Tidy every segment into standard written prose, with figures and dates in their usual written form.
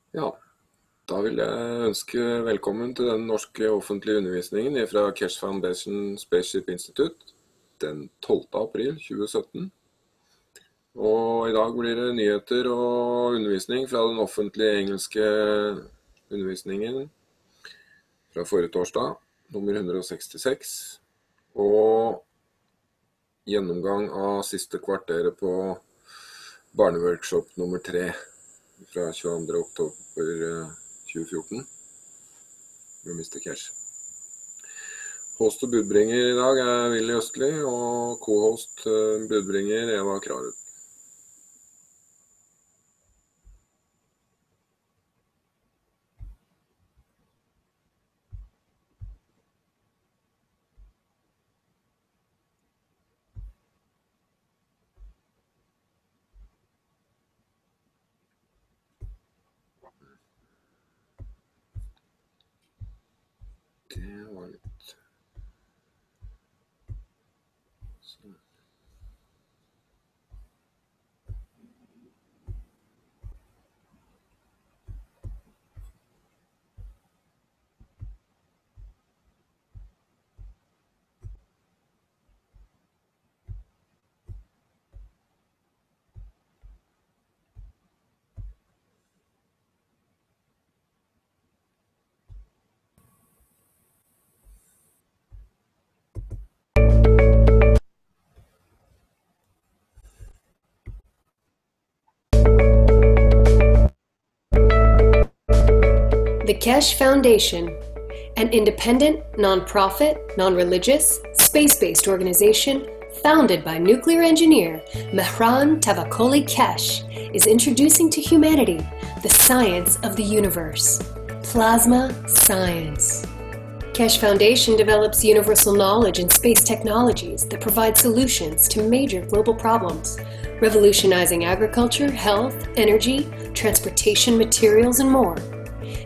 Ja, da vil jeg ønske velkommen til den norske offentlige undervisningen fra Keshe Foundation Spaceship Institute den 12. april 2017. Og i dag blir det nyheter og undervisning fra den offentlige engelske undervisningen fra forrige torsdag, nummer 166, og gjennomgang av siste kvarteret på barneworkshop nummer 3 fra 22. oktober 2014 med Mr. Keshe. Host og budbringer i dag er Willy Østli, og co-host budbringer Eva Krarup. Det var litt sånn. The Keshe Foundation, an independent, non-profit, non-religious, space-based organization founded by nuclear engineer Mehran Tavakoli Keshe, is introducing to humanity the science of the universe, plasma science. Keshe Foundation develops universal knowledge in space technologies that provide solutions to major global problems, revolutionizing agriculture, health, energy, transportation, materials, and more.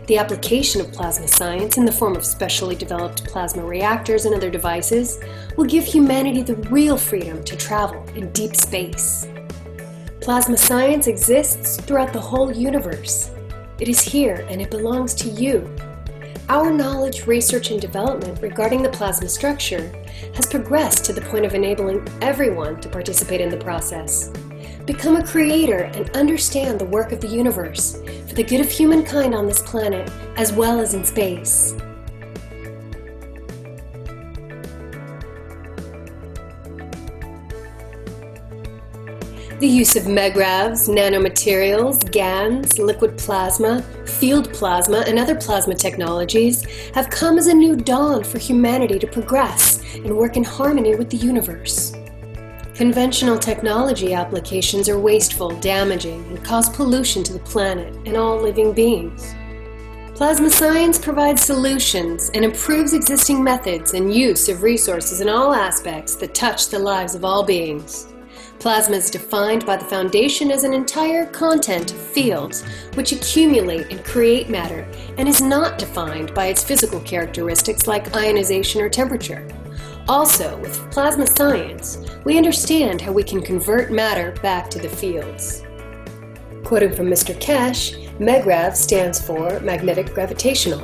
The application of plasma science in the form of specially developed plasma reactors and other devices will give humanity the real freedom to travel in deep space. Plasma science exists throughout the whole universe. It is here and it belongs to you. Our knowledge, research, and development regarding the plasma structure has progressed to the point of enabling everyone to participate in the process. Become a creator and understand the work of the universe for the good of humankind on this planet as well as in space. The use of megravs, nanomaterials, GANs, liquid plasma, field plasma, and other plasma technologies have come as a new dawn for humanity to progress and work in harmony with the universe. Conventional technology applications are wasteful, damaging, and cause pollution to the planet and all living beings. Plasma science provides solutions and improves existing methods and use of resources in all aspects that touch the lives of all beings. Plasma is defined by the Foundation as an entire content of fields which accumulate and create matter and is not defined by its physical characteristics like ionization or temperature. Also, with plasma science, we understand how we can convert matter back to the fields. Quoting from Mr. Keshe, MEGRAV stands for magnetic gravitational,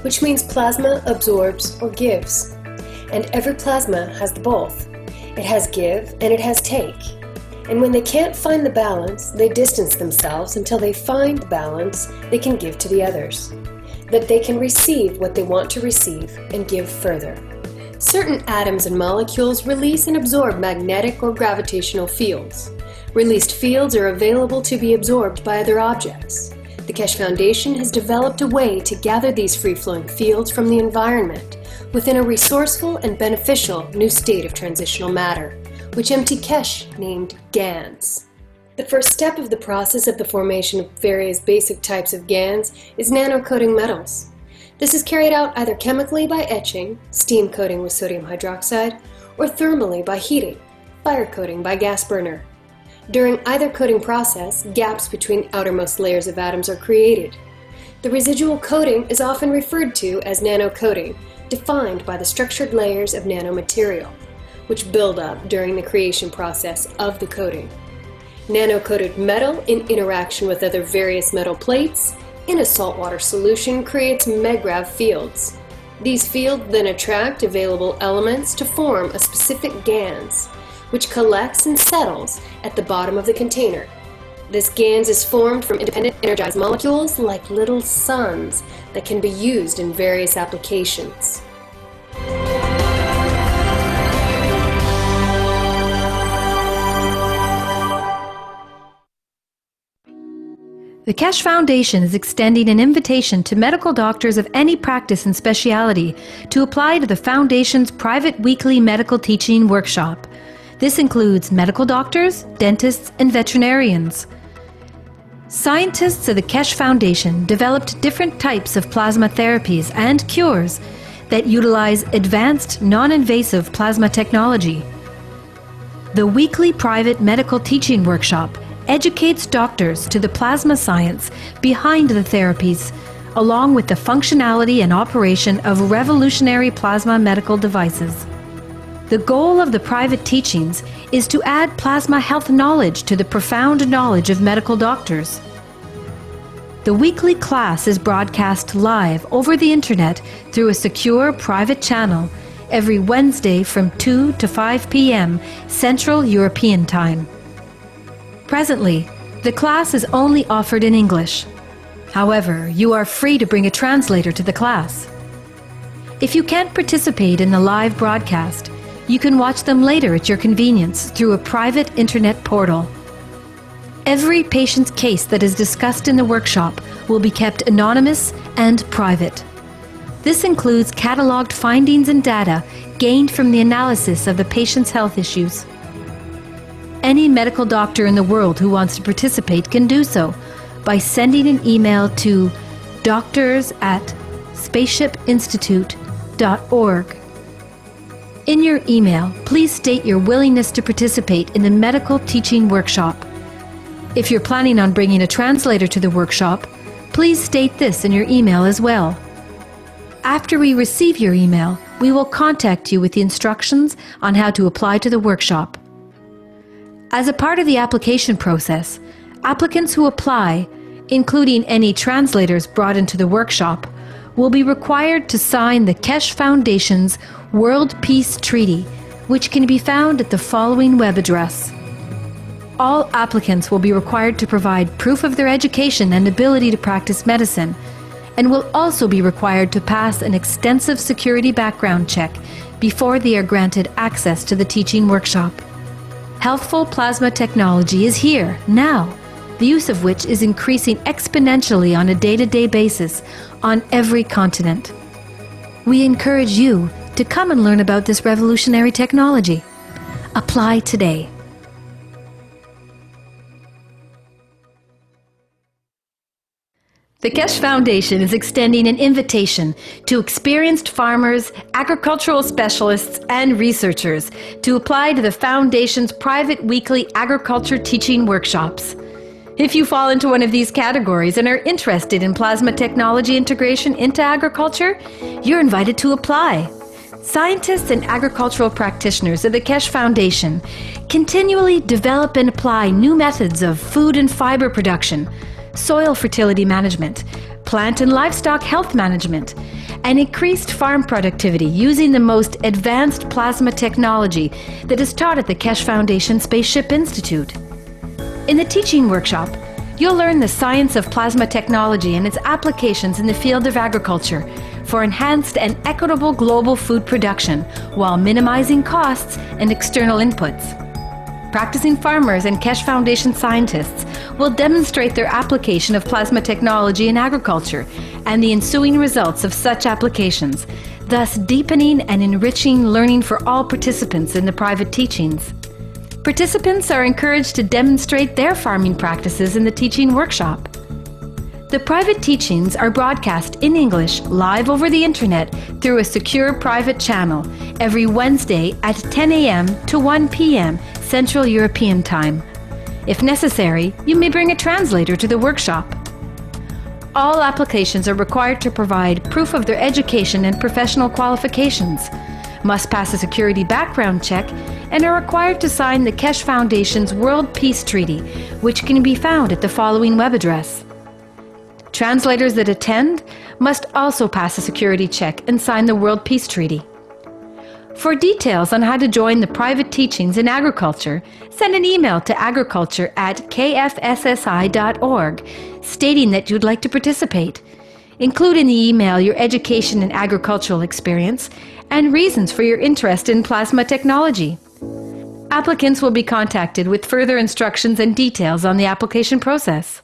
which means plasma absorbs or gives. And every plasma has the both. It has give and it has take. And when they can't find the balance, they distance themselves until they find the balance they can give to the others. That they can receive what they want to receive and give further. Certain atoms and molecules release and absorb magnetic or gravitational fields. Released fields are available to be absorbed by other objects. The Keshe Foundation has developed a way to gather these free-flowing fields from the environment within a resourceful and beneficial new state of transitional matter, which M.T. Keshe named GANs. The first step of the process of the formation of various basic types of GANs is nano-coating metals. This is carried out either chemically by etching, steam coating with sodium hydroxide, or thermally by heating, fire coating by gas burner. During either coating process, gaps between outermost layers of atoms are created. The residual coating is often referred to as nano-coating, defined by the structured layers of nanomaterial, which build up during the creation process of the coating. Nano-coated metal in interaction with other various metal plates in a saltwater solution creates MeGrav fields. These fields then attract available elements to form a specific GANS, which collects and settles at the bottom of the container. This GANS is formed from independent energized molecules like little suns that can be used in various applications. The Keshe Foundation is extending an invitation to medical doctors of any practice and specialty to apply to the Foundation's private weekly medical teaching workshop. This includes medical doctors, dentists, and veterinarians. Scientists of the Keshe Foundation developed different types of plasma therapies and cures that utilize advanced, non-invasive plasma technology. The weekly private medical teaching workshop educates doctors to the plasma science behind the therapies, along with the functionality and operation of revolutionary plasma medical devices. The goal of the private teachings is to add plasma health knowledge to the profound knowledge of medical doctors. The weekly class is broadcast live over the internet through a secure private channel every Wednesday from 2 to 5 p.m. Central European Time. Presently, the class is only offered in English. However, you are free to bring a translator to the class. If you can't participate in the live broadcast, you can watch them later at your convenience through a private internet portal. Every patient's case that is discussed in the workshop will be kept anonymous and private. This includes cataloged findings and data gained from the analysis of the patient's health issues. Any medical doctor in the world who wants to participate can do so by sending an email to doctors@spaceshipinstitute.org. In your email, please state your willingness to participate in the medical teaching workshop. If you're planning on bringing a translator to the workshop, please state this in your email as well. After we receive your email, we will contact you with the instructions on how to apply to the workshop. As a part of the application process, applicants who apply, including any translators brought into the workshop, will be required to sign the Keshe Foundation's World Peace Treaty, which can be found at the following web address. All applicants will be required to provide proof of their education and ability to practice medicine, and will also be required to pass an extensive security background check before they are granted access to the teaching workshop. Healthful plasma technology is here, now, the use of which is increasing exponentially on a day-to-day basis on every continent. We encourage you to come and learn about this revolutionary technology. Apply today. The Keshe Foundation is extending an invitation to experienced farmers, agricultural specialists, and researchers to apply to the Foundation's private weekly agriculture teaching workshops. If you fall into one of these categories and are interested in plasma technology integration into agriculture, you're invited to apply. Scientists and agricultural practitioners of the Keshe Foundation continually develop and apply new methods of food and fiber production, soil fertility management, plant and livestock health management, and increased farm productivity using the most advanced plasma technology that is taught at the Keshe Foundation Spaceship Institute. In the teaching workshop, you'll learn the science of plasma technology and its applications in the field of agriculture for enhanced and equitable global food production while minimizing costs and external inputs. Practicing farmers and Keshe Foundation scientists will demonstrate their application of plasma technology in agriculture and the ensuing results of such applications, thus deepening and enriching learning for all participants in the private teachings. Participants are encouraged to demonstrate their farming practices in the teaching workshop. The private teachings are broadcast in English live over the internet through a secure private channel every Wednesday at 10 a.m. to 1 p.m. Central European Time. If necessary, you may bring a translator to the workshop. All applications are required to provide proof of their education and professional qualifications, must pass a security background check, and are required to sign the Keshe Foundation's World Peace Treaty, which can be found at the following web address: Translators that attend must also pass a security check and sign the World Peace Treaty. For details on how to join the private teachings in agriculture, send an email to agriculture@kfssi.org stating that you'd like to participate. Include in the email your education and agricultural experience and reasons for your interest in plasma technology. Applicants will be contacted with further instructions and details on the application process.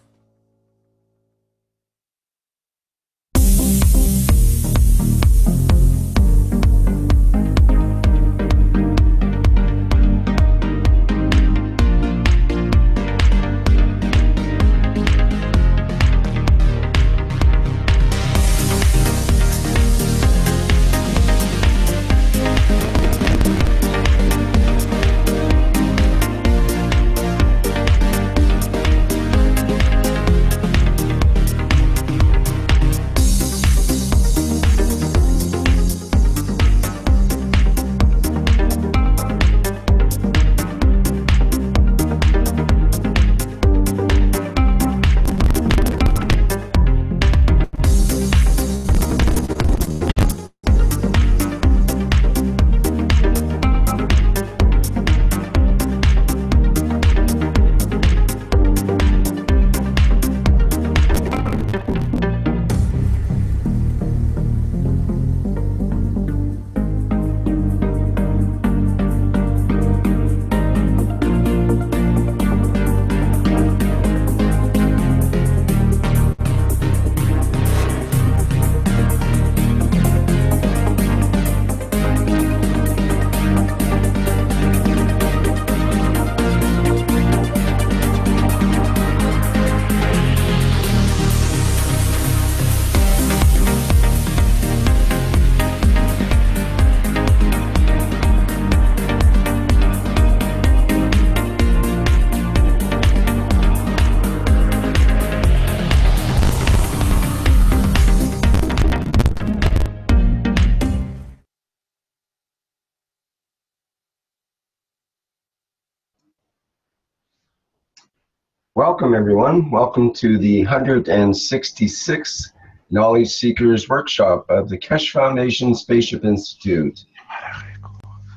Welcome everyone. Welcome to the 166th Knowledge Seekers Workshop of the Keshe Foundation Spaceship Institute.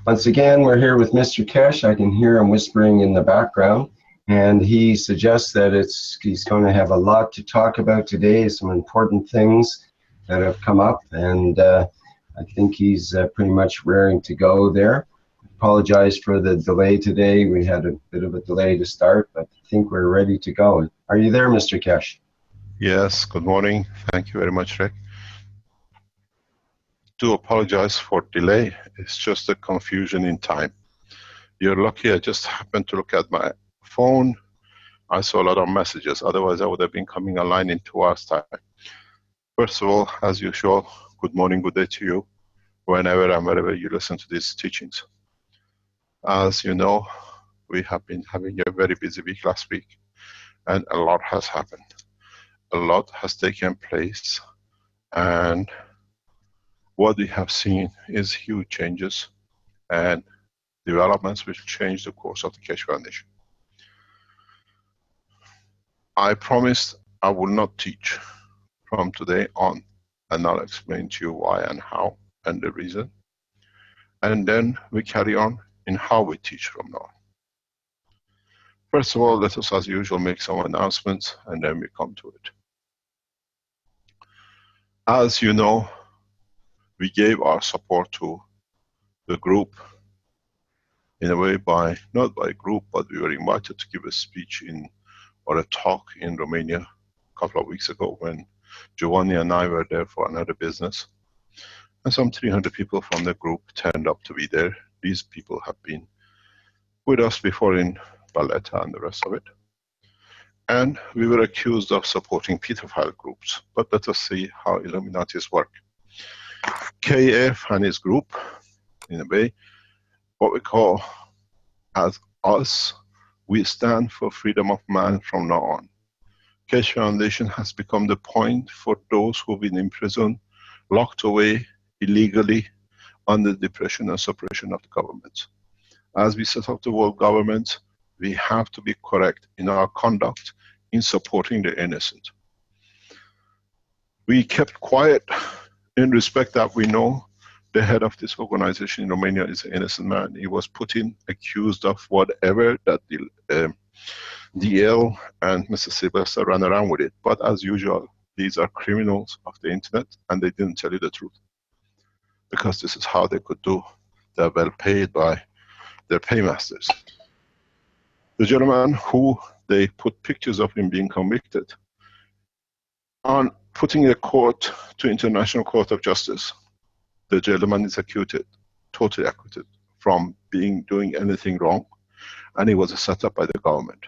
Once again, we're here with Mr. Keshe. I can hear him whispering in the background, and he suggests that he's going to have a lot to talk about today, some important things that have come up, and I think he's pretty much raring to go there. Apologize for the delay today. We had a bit of a delay to start, but I think we're ready to go. Are you there, Mr. Keshe? Yes, good morning. Thank you very much, Rick. Do apologize for delay. It's just a confusion in time. You're lucky I just happened to look at my phone. I saw a lot of messages. Otherwise, I would have been coming online in 2 hours' time. First of all, as usual, good morning, good day to you, whenever and wherever you listen to these teachings. As you know, we have been having a very busy week last week, and a lot has happened. A lot has taken place, and what we have seen is huge changes and developments which change the course of the Keshe Foundation. I promised I will not teach from today on, and I'll explain to you why and how and the reason. And then we carry on in how we teach from now on. First of all, let us, as usual, make some announcements, and then we come to it. As you know, we gave our support to the group in a way not by group, but we were invited to give a speech or a talk in Romania a couple of weeks ago when Giovanni and I were there for another business. And some 300 people from the group turned up to be there. These people have been with us before in Valletta and the rest of it. And we were accused of supporting pedophile groups. But let us see how Illuminatis work. KF and his group, in a way, what we call as us, we stand for freedom of man from now on. Keshe Foundation has become the point for those who've been in prison, locked away illegally under depression and suppression of the government. As we set up the world government, we have to be correct in our conduct in supporting the innocent. We kept quiet in respect that we know the head of this organization in Romania is an innocent man. He was put in, accused of whatever that the DL and Mr. Sylvester ran around with it. But as usual, these are criminals of the internet, and they didn't tell you the truth. Because this is how they could do. They're well paid by their paymasters. The gentleman who they put pictures of him being convicted, on putting a court to International Court of Justice, the gentleman is acquitted, totally acquitted, from doing anything wrong, and he was set up by the government.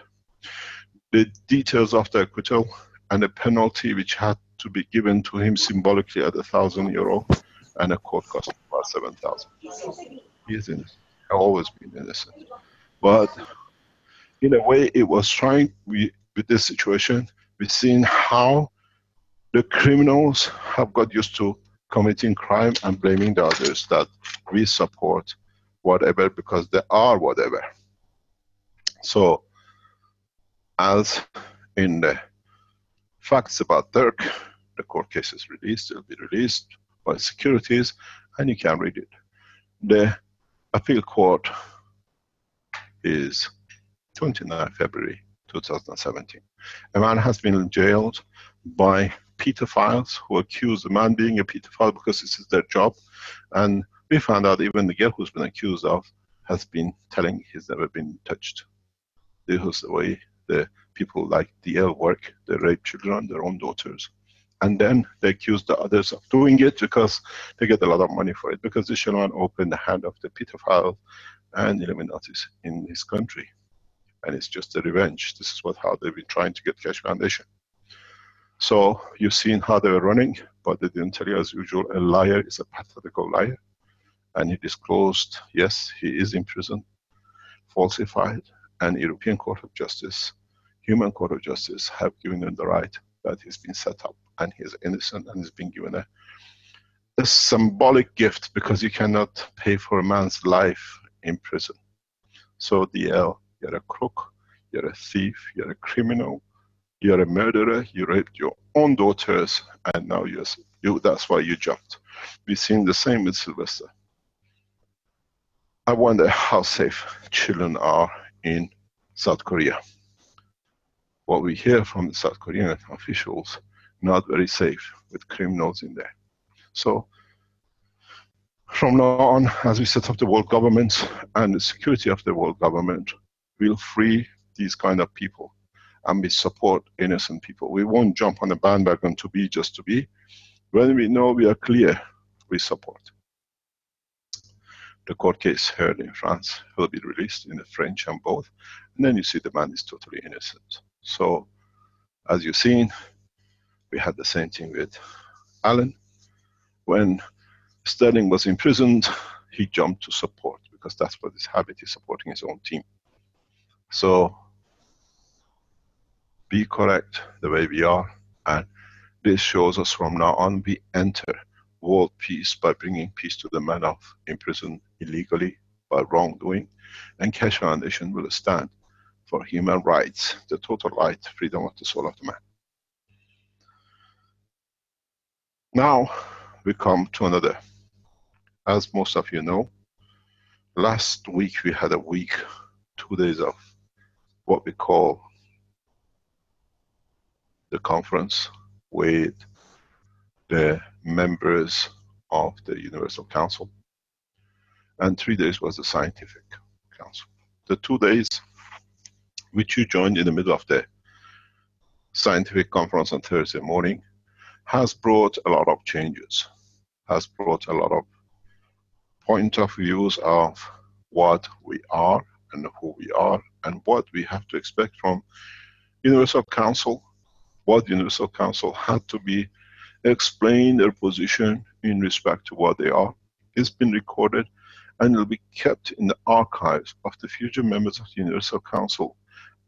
The details of the acquittal and the penalty which had to be given to him symbolically at €1,000, and a court cost about 7,000. He is innocent. I've always been innocent. But in a way, it was trying, with this situation, we've seen how the criminals have got used to committing crime and blaming the others, that we support whatever because they are whatever. So, as in the facts about Dirk, the court case is released, it will be released by securities, and you can read it. The appeal court is 29 February 2017. A man has been jailed by pedophiles who accuse the man being a pedophile because this is their job, and we found out even the girl who's been accused of has been telling he's never been touched. This was the way the people like DL work. They rape children, their own daughters, and then they accuse the others of doing it because they get a lot of money for it, because this gentleman opened the hand of the pedophile and Illuminatis in his country, and it's just a revenge. This is how they've been trying to get Keshe Foundation. So you've seen how they were running, but they didn't tell you, as usual, a liar is a pathological liar. And he disclosed, yes, he is in prison, falsified, and European Court of Justice, Human Court of Justice have given him the right that he's been set up and he's innocent, and he's been given a symbolic gift, because you cannot pay for a man's life in prison. So DL, you're a crook, you're a thief, you're a criminal, you're a murderer, you raped your own daughters, and now that's why you jumped. We've seen the same with Sylvester. I wonder how safe children are in South Korea. What we hear from the South Korean officials, not very safe, with criminals in there. So, from now on, as we set up the world government and the security of the world government, we'll free these kind of people, and we support innocent people. We won't jump on the bandwagon to be just to be. When we know we are clear, we support. The court case heard in France will be released in the French and both, and then you see the man is totally innocent. So, as you've seen, we had the same thing with Alan. When Sterling was imprisoned, he jumped to support, because that's what his habit is, supporting his own team. So, be correct the way we are, and this shows us from now on we enter world peace by bringing peace to the man of imprisoned illegally by wrongdoing, and Keshe Foundation will stand for human rights, the total right, freedom of the soul of the man. Now we come to another. As most of you know, last week we had a week, 2 days of what we call the conference with the members of the Universal Council, and 3 days was the Scientific Council. The 2 days which you joined in the middle of the Scientific Conference on Thursday morning has brought a lot of changes, has brought a lot of point of views of what we are and who we are, and what we have to expect from Universal Council, what Universal Council had to be explain their position in respect to what they are. It's been recorded and will be kept in the archives of the future members of the Universal Council,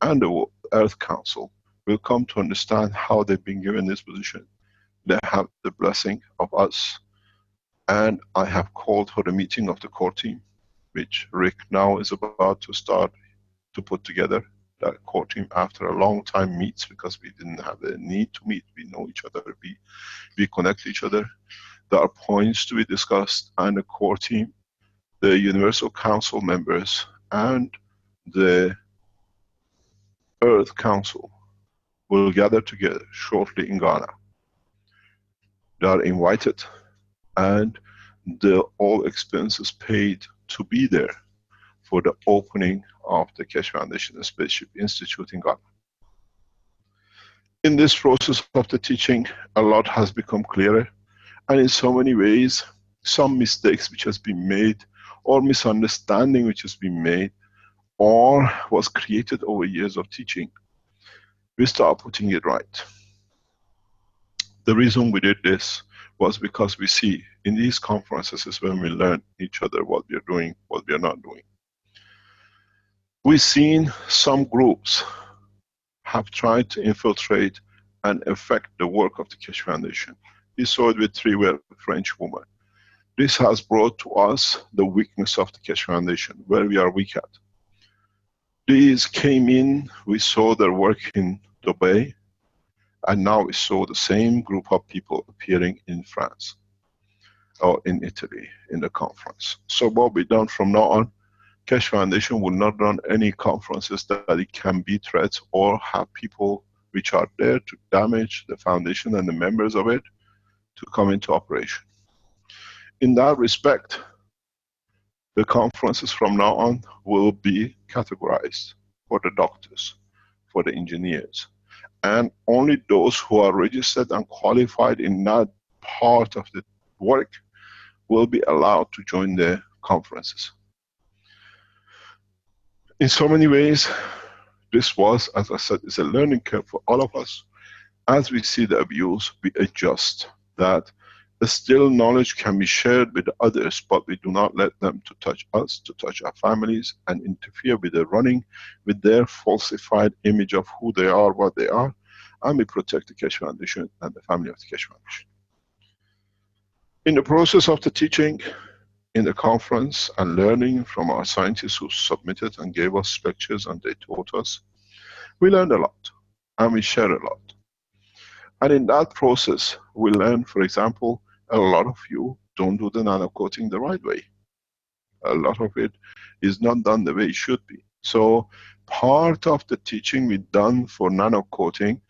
and the Earth Council will come to understand how they've been given this position. They have the blessing of us, and I have called for the meeting of the core team, which Rick now is about to start to put together. that core team after a long time meets, because we didn't have the need to meet. We know each other, we connect each other. There are points to be discussed, and the core team, the Universal Council members, and the Earth Council will gather together shortly in Ghana. They are invited, and all expenses paid to be there for the opening of the Keshe Foundation Spaceship Institute in Ghana. In this process of the teaching, a lot has become clearer, and in so many ways, some mistakes which has been made, or misunderstanding which has been made, or was created over years of teaching, we start putting it right. The reason we did this was because we see in these conferences is when we learn each other what we are doing, what we are not doing. We've seen some groups have tried to infiltrate and affect the work of the Keshe Foundation. We saw it with 3 French women. This has brought to us the weakness of the Keshe Foundation, where we are weak at. These came in, we saw their work in Dubai, and now we saw the same group of people appearing in France or in Italy in the conference. So what we've done from now on, Keshe Foundation will not run any conferences that it can be threats or have people which are there to damage the foundation and the members of it to come into operation. In that respect, the conferences from now on will be categorized for the doctors, for the engineers, and only those who are registered and qualified in that part of the work will be allowed to join the conferences. In so many ways, this was, as I said, is a learning curve for all of us. As we see the abuse, we adjust that. Still knowledge can be shared with others, but we do not let them to touch us, to touch our families, and interfere with their running, with their falsified image of who they are, what they are, and we protect the Keshe Foundation and the family of the Keshe Foundation. In the process of the teaching, in the conference, and learning from our scientists who submitted and gave us lectures and they taught us, we learned a lot, and we shared a lot. And in that process, we learned, for example, a lot of you don't do the nano coating the right way. A lot of it is not done the way it should be. So part of the teaching we've done for nano coating,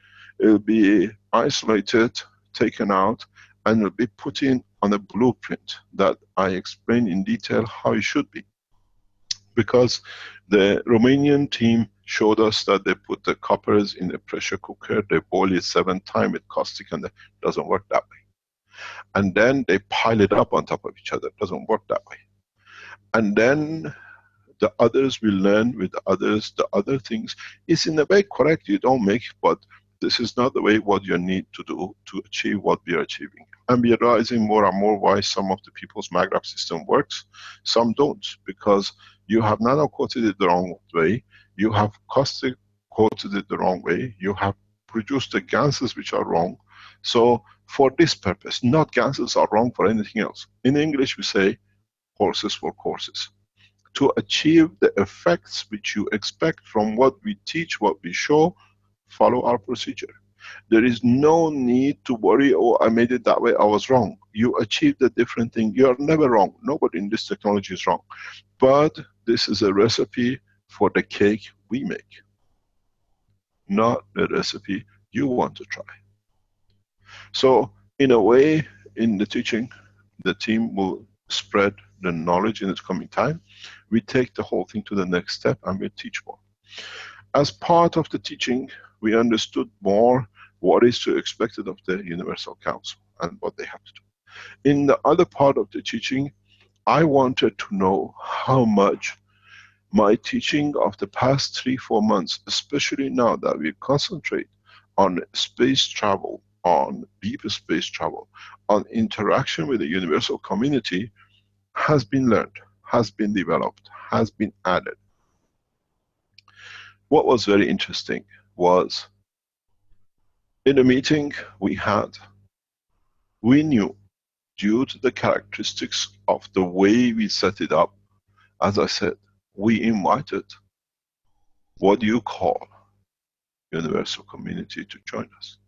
it will be isolated, taken out, and will be put in on a blueprint that I explain in detail how it should be. Because the Romanian team showed us that they put the coppers in a pressure cooker, they boil it 7 times with caustic, and it doesn't work that way. And then they pile it up on top of each other, it doesn't work that way. And then the others will learn with others, the other things. It's in a way correct, you don't make, but this is not the way what you need to do to achieve what we are achieving. And we are realizing more and more why some of the people's maggraph system works, some don't, because you have nano coated it the wrong way, you have caustic coated it the wrong way, you have produced the ganses which are wrong. So for this purpose, not ganses are wrong for anything else. In English we say horses for courses. To achieve the effects which you expect from what we teach, what we show, follow our procedure. There is no need to worry, oh, I made it that way, I was wrong. You achieved a different thing, you are never wrong. Nobody in this technology is wrong. But this is a recipe for the cake we make, not the recipe you want to try. So in a way, in the teaching, the team will spread the knowledge in its coming time. We take the whole thing to the next step and we teach more. As part of the teaching, we understood more what is to expected of the Universal Council and what they have to do. In the other part of the teaching, I wanted to know how much my teaching of the past 3-4 months, especially now that we concentrate on space travel, on deep space travel, on interaction with the universal community, has been learned, has been developed, has been added. What was very interesting was, in a meeting we had, we knew, due to the characteristics of the way we set it up, as I said, we invited what do you call universal community to join us?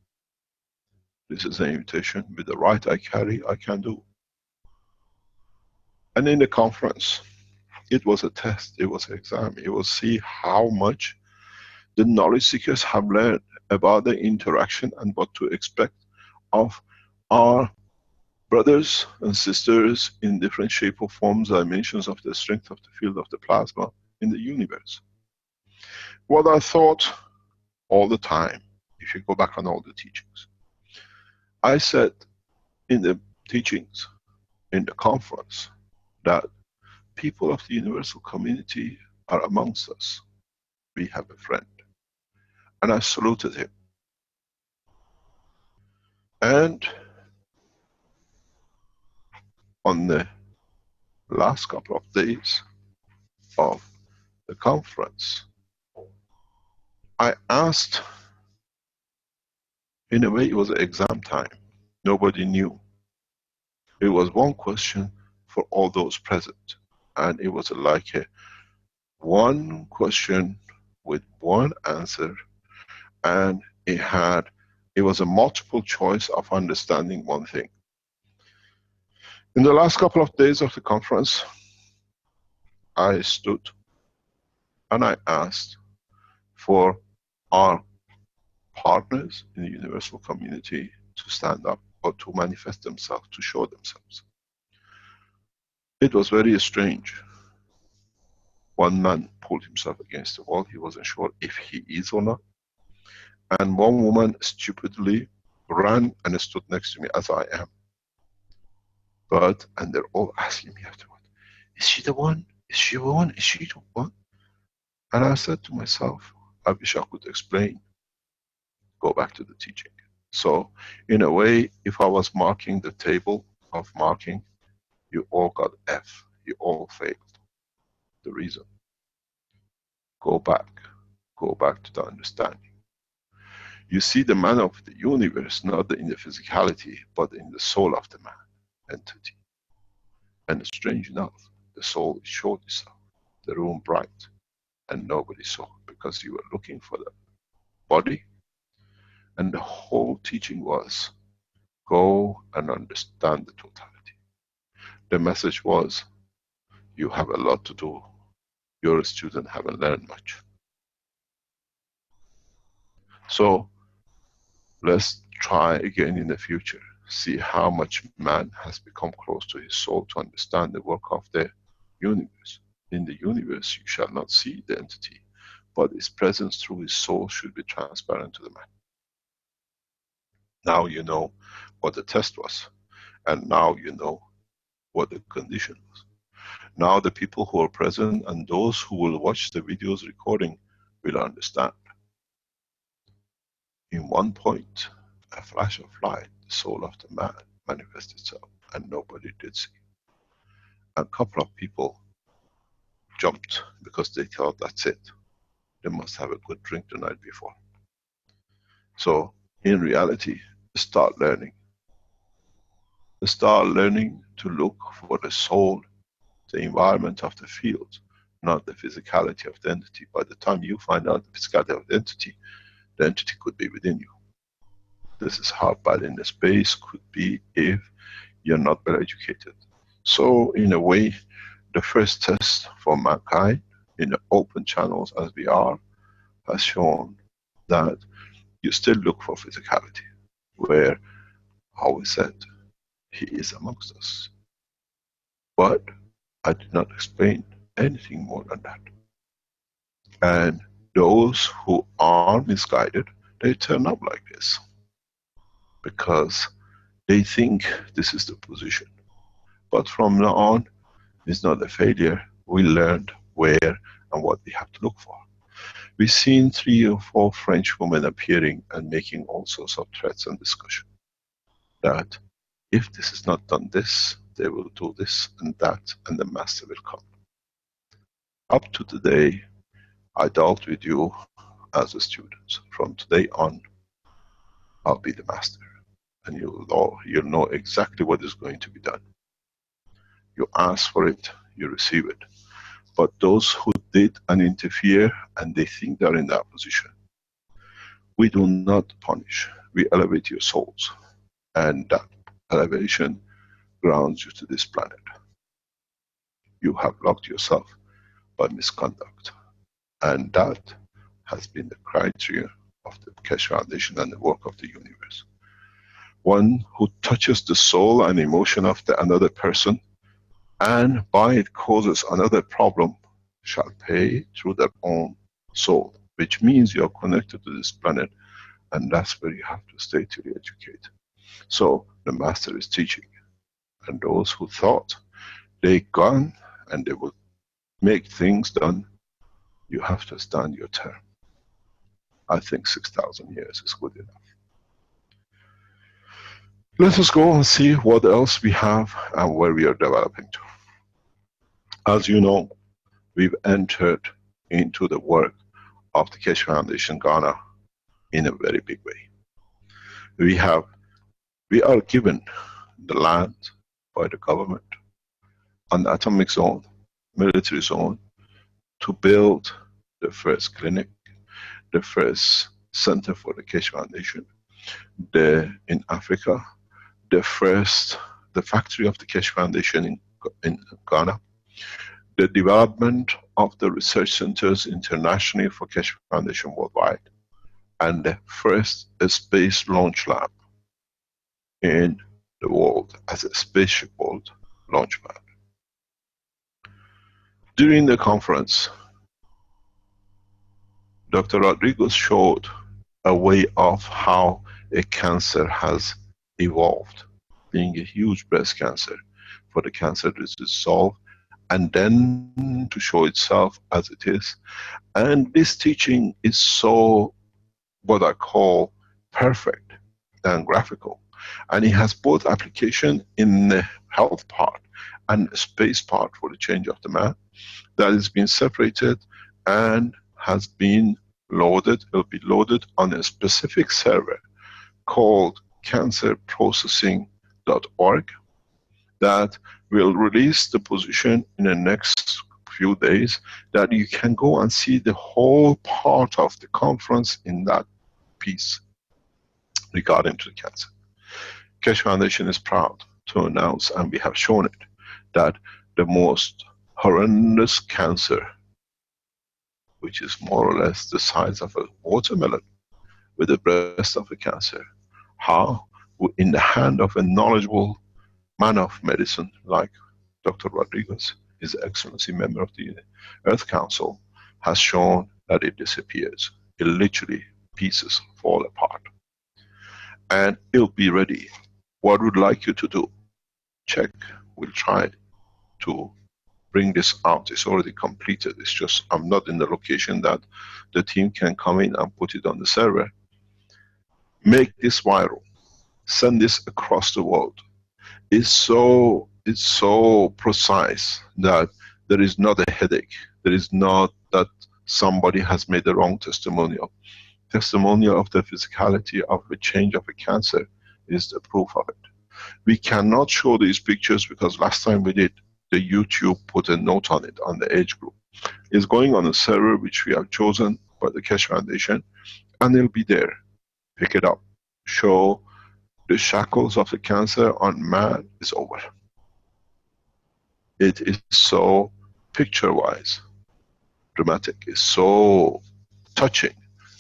This is an invitation. With the right I carry, I can do. And in the conference, it was a test, it was an exam. It was see how much the knowledge seekers have learned about the interaction and what to expect of our brothers and sisters in different shape or forms, dimensions of the strength of the field of the plasma in the universe. What I thought all the time, if you go back on all the teachings, I said in the teachings, in the conference, that people of the universal community are amongst us. We have a friend. And I saluted him. And on the last couple of days of the conference, I asked, in a way it was exam time. Nobody knew. It was one question for all those present. And it was like a one question with one answer, and it was a multiple choice of understanding one thing. In the last couple of days of the conference, I stood and I asked for our partners in the universal community to stand up or to manifest themselves, to show themselves. It was very strange. One man pulled himself against the wall. He wasn't sure if he is or not. And one woman stupidly ran and stood next to me as I am. And they're all asking me afterward, is she the one? Is she the one? Is she the one? And I said to myself, I wish I could explain. Go back to the teaching. So, in a way, if I was marking the table of marking, you all got F. You all failed. The reason. Go back to the understanding. You see the man of the universe, not in the physicality, but in the soul of the man, entity. And strange enough, the soul showed itself, the room bright, and nobody saw, because you were looking for the body. And the whole teaching was, go and understand the totality. The message was, you have a lot to do. You're a student, haven't learned much. So, let's try again in the future. See how much man has become close to his soul to understand the work of the universe. In the universe, you shall not see the entity, but his presence through his soul should be transparent to the man. Now you know what the test was, and now you know what the condition was. Now the people who are present and those who will watch the videos recording will understand. In one point, a flash of light, the soul of the man manifested itself, and nobody did see. A couple of people jumped because they thought that's it. They must have a good drink the night before. So, in reality, start learning. Start learning to look for the soul, the environment of the field, not the physicality of the entity. By the time you find out the physicality of the entity could be within you. This is how bad in the space could be if you're not well educated. So, in a way, the first test for mankind in the open channels as we are has shown that you still look for physicality, where, how we said, he is amongst us. But I did not explain anything more than that. And those who are misguided, they turn up like this, because they think this is the position. But from now on, it's not a failure. We learned where and what we have to look for. We've seen 3 or 4 French women appearing and making all sorts of threats and discussion. That if this is not done this, they will do this and that, and the master will come. Up to today, I dealt with you as a student. From today on, I'll be the master. And you'll know exactly what is going to be done. You ask for it, you receive it. but those who did and interfere and they think they're in that position, we do not punish, we elevate your souls. And that elevation grounds you to this planet. You have locked yourself by misconduct. And that has been the criteria of the Keshe Foundation and the work of the universe. One who touches the soul and emotion of another person, and by it causes another problem, shall pay through their own soul. Which means you are connected to this planet, and that's where you have to stay till you educate. So the master is teaching. And those who thought they gone and they would make things done, you have to stand your term. I think 6,000 years is good enough. Let us go and see what else we have and where we are developing to. As you know, we've entered into the work of the Keshe Foundation Ghana in a very big way. We are given the land by the government, an atomic zone, military zone, to build the first clinic, the first center for the Keshe Foundation, in Africa, the factory of the Keshe Foundation in Ghana, the development of the research centers internationally for Keshe Foundation worldwide, and the first space launch lab in the world as a spaceship-board launch pad. During the conference, Dr. Rodriguez showed a way of how a cancer has evolved, being a huge breast cancer, for the cancer to dissolve and then to show itself as it is. And this teaching is so, what I call, perfect and graphical. And it has both application in the health part and space part for the change of the man, that is being separated and has been loaded. It will be loaded on a specific server called cancerprocessing.org that will release the position in the next few days, that you can go and see the whole part of the conference in that piece regarding to the cancer. Keshe Foundation is proud to announce, and we have shown it, that the most horrendous cancer, which is more or less the size of a watermelon with the breast of a cancer, how in the hand of a knowledgeable man of medicine like Dr. Rodriguez, His Excellency member of the Earth Council, has shown that it disappears. It literally, pieces fall apart. And it'll be ready. What would like you to do? Check. We'll try to bring this out. It's already completed. It's just I'm not in the location that the team can come in and put it on the server. Make this viral. Send this across the world. It's so precise that there is not a headache. There is not that somebody has made the wrong testimonial. Testimonial of the physicality of the change of a cancer is the proof of it. We cannot show these pictures because last time we did, the YouTube put a note on it, on the age group. It's going on a server which we have chosen by the Keshe Foundation, and it'll be there. Pick it up. Show the shackles of the cancer on man is over. It is so picture-wise dramatic. It's so touching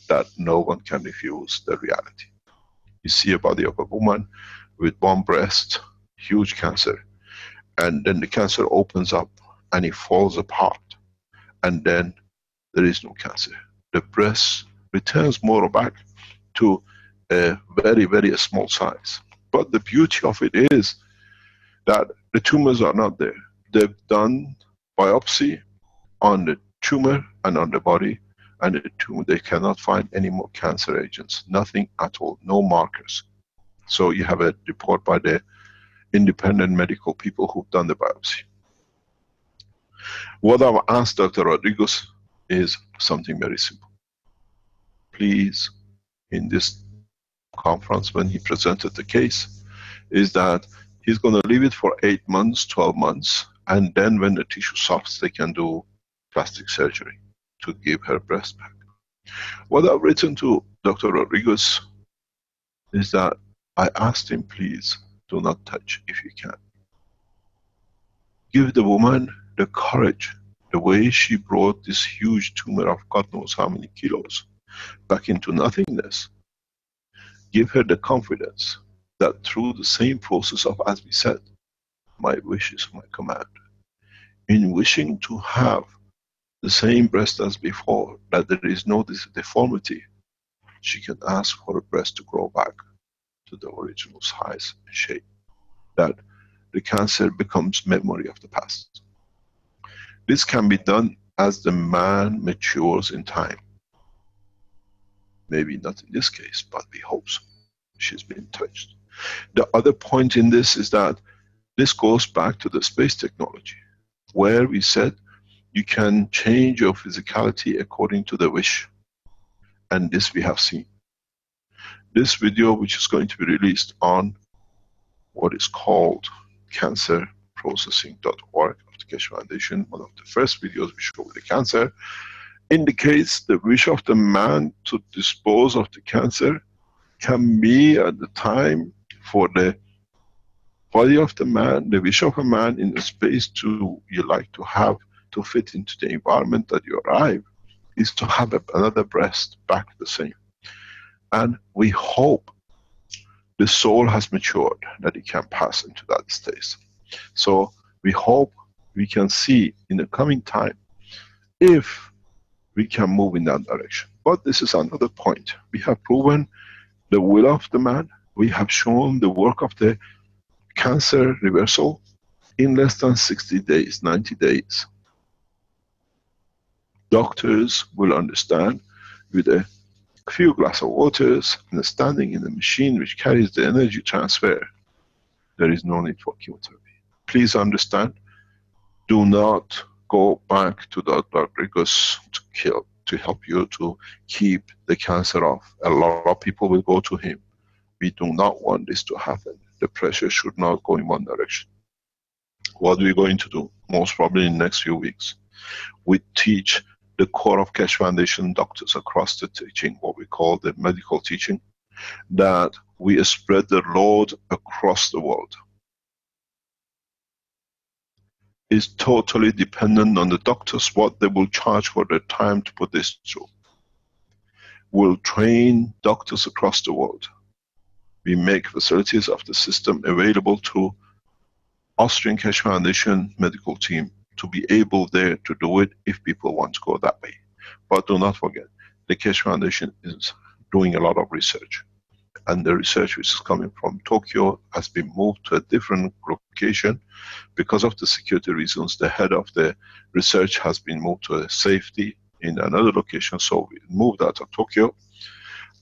that no one can refuse the reality. You see a body of a woman with one breast, huge cancer, and then the cancer opens up and it falls apart, and then there is no cancer. The breast returns more back to a very, very small size. But the beauty of it is that the tumors are not there. They've done biopsy on the tumor and on the body, and the tumor, they cannot find any more cancer agents, nothing at all, no markers. So you have a report by the independent medical people who've done the biopsy. What I've asked Dr. Rodriguez is something very simple. Please, in this conference when he presented the case, is that he's going to leave it for 8 months, 12 months, and then when the tissue softs, they can do plastic surgery to give her breast back. What I've written to Dr. Rodriguez is that I asked him, please do not touch if you can. Give the woman the courage, the way she brought this huge tumor of God knows how many kilos back into nothingness. Give her the confidence that through the same process of, as we said, my wish is my command. In wishing to have the same breast as before, that there is no deformity, she can ask for a breast to grow back to the original size and shape. That the cancer becomes memory of the past. This can be done as the man matures in time. Maybe not in this case, but we hope so. She's been touched. The other point in this is that this goes back to the space technology, where we said you can change your physicality according to the wish. And this we have seen. This video, which is going to be released on what is called cancerprocessing.org of the Keshe Foundation, one of the first videos we show with the cancer, indicates the wish of the man to dispose of the cancer can be at the time for the body of the man, the wish of a man in the space to you like to have to fit into the environment that you arrive, is to have another breast back the same. And we hope the soul has matured, that it can pass into that stage. So we hope we can see in the coming time if we can move in that direction. But this is another point. We have proven the will of the man. We have shown the work of the cancer reversal in less than 60 days, 90 days. Doctors will understand with a few glasses of waters and standing in the machine which carries the energy transfer, there is no need for chemotherapy. Please understand, do not go back to Dr. Rodriguez to help you to keep the cancer off. A lot of people will go to him. We do not want this to happen. The pressure should not go in one direction. What are we going to do? Most probably in the next few weeks. We teach the core of Keshe Foundation doctors across the teaching, what we call the medical teaching, that we spread the load across the world. It's totally dependent on the doctors, what they will charge for their time to put this through. We'll train doctors across the world. We make facilities of the system available to Austrian Keshe Foundation medical team to be able there to do it if people want to go that way. But do not forget, the Keshe Foundation is doing a lot of research. And the research which is coming from Tokyo has been moved to a different location. Because of the security reasons, the head of the research has been moved to a safety in another location, so we moved out of Tokyo.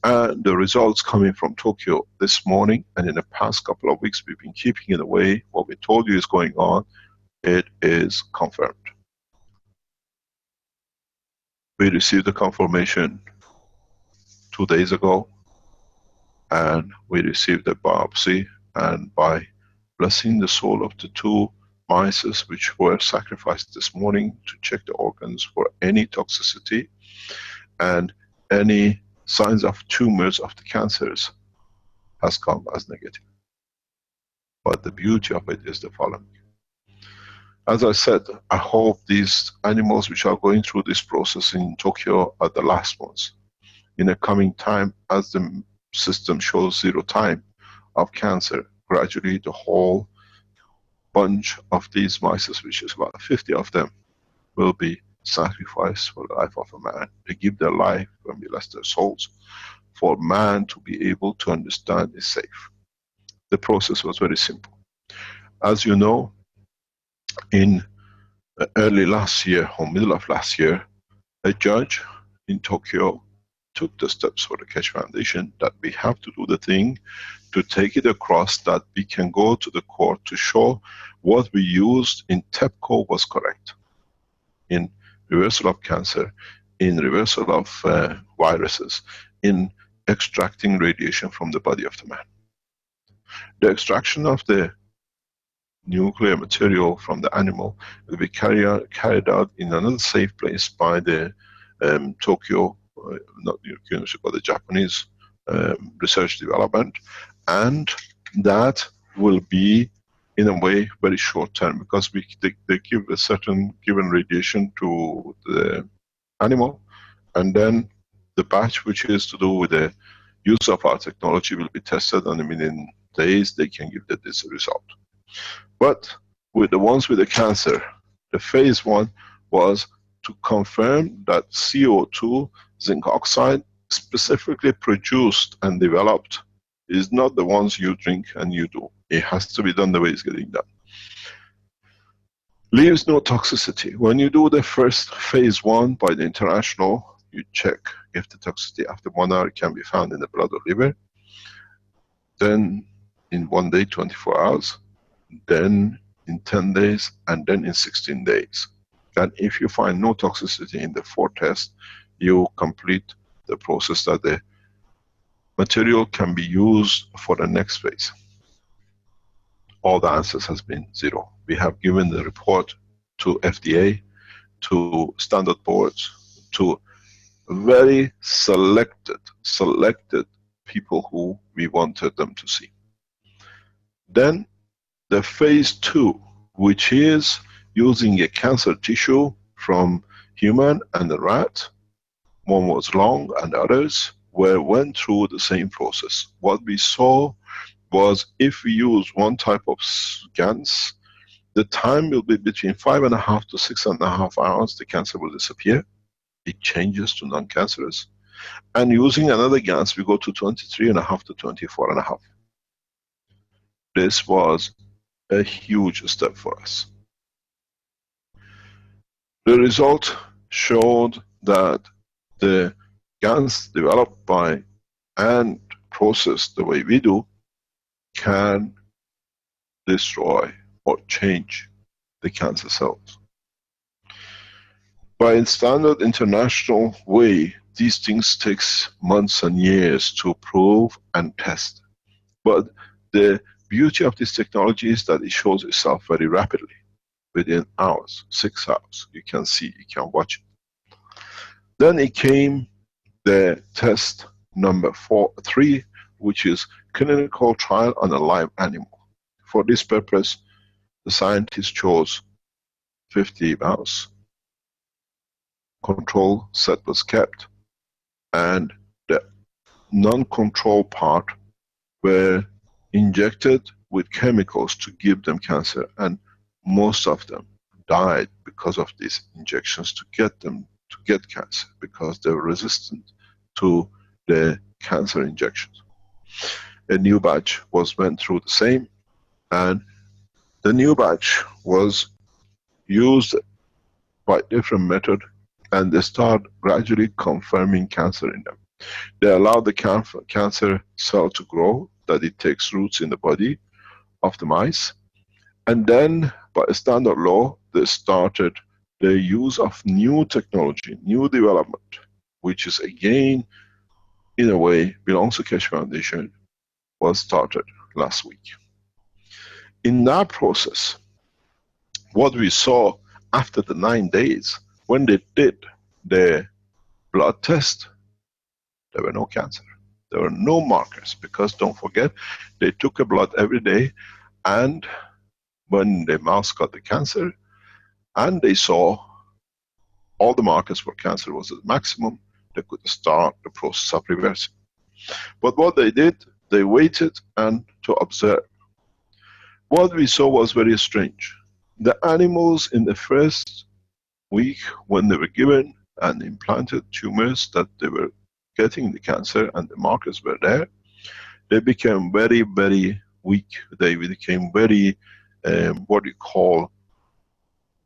And the results coming from Tokyo this morning, and in the past couple of weeks we've been keeping it away, what we told you is going on, it is confirmed. We received the confirmation 2 days ago, and we received a biopsy, and by blessing the soul of the 2 mice which were sacrificed this morning to check the organs for any toxicity and any signs of tumors of the cancers, has come as negative. But the beauty of it is the following. As I said, I hope these animals which are going through this process in Tokyo are the last ones. In a coming time, as the system shows 0 time of cancer, gradually the whole bunch of these mice, which is about 50 of them, will be sacrificed for the life of a man. They give their life when we lost their souls, for man to be able to understand is safe. The process was very simple. As you know, in early last year or middle of last year, a judge in Tokyo took the steps for the Keshe Foundation that we have to do the thing to take it across, that we can go to the court to show what we used in TEPCO was correct. In reversal of cancer, in reversal of viruses, in extracting radiation from the body of the man. The extraction of the nuclear material from the animal will be carried out in another safe place by the Tokyo, not the university, but the Japanese research development, and that will be in a way very short term, because they give a certain given radiation to the animal, and then the batch which is to do with the use of our technology will be tested, and within days they can give this result. But with the ones with the cancer, the phase 1 was to confirm that CO2, zinc oxide, specifically produced and developed, is not the ones you drink and you do. It has to be done the way it's getting done. Leaves no toxicity. When you do the first phase 1 by the international, you check if the toxicity after 1 hour can be found in the blood or liver. Then in 1 day, 24 hours. Then in 10 days, and then in 16 days. And if you find no toxicity in the 4th test, you complete the process that the material can be used for the next phase. All the answers has been 0. We have given the report to FDA, to standard boards, to very selected people who we wanted them to see. Then the phase 2, which is using a cancer tissue from human and the rat, one was lung and others went through the same process. What we saw was if we use one type of GANs, the time will be between 5.5 to 6.5 hours, the cancer will disappear. It changes to non-cancerous. And using another GANs, we go to 23.5 to 24.5. This was a huge step for us. The result showed that the GANs developed by and processed the way we do can destroy or change the cancer cells. By standard international way, these things takes months and years to prove and test. But the beauty of this technology is that it shows itself very rapidly. Within hours, 6 hours, you can see, you can watch it. Then it came the test number 3, which is clinical trial on a live animal. For this purpose, the scientists chose 50 mouse. Control set was kept, and the non-control part were injected with chemicals to give them cancer, and most of them died because of these injections to get them to get cancer, because they were resistant to the cancer injections. A new batch went through the same, and the new batch was used by different method, and they start gradually confirming cancer in them. They allow the cancer cell to grow, that it takes roots in the body of the mice, and then by standard law they started the use of new technology, new development, which is again in a way belongs to Keshe Foundation, was started last week. In that process, what we saw after the 9 days, when they did the blood test, there were no cancer. There were no markers, because don't forget, they took a blood every day, and when the mouse got the cancer, and they saw all the markers for cancer was at maximum, they could start the process of reversing. But what they did, they waited and to observe. What we saw was very strange. The animals in the first week, when they were given and implanted tumors that they were getting the cancer and the markers were there, they became very, very weak. They became very, what you call,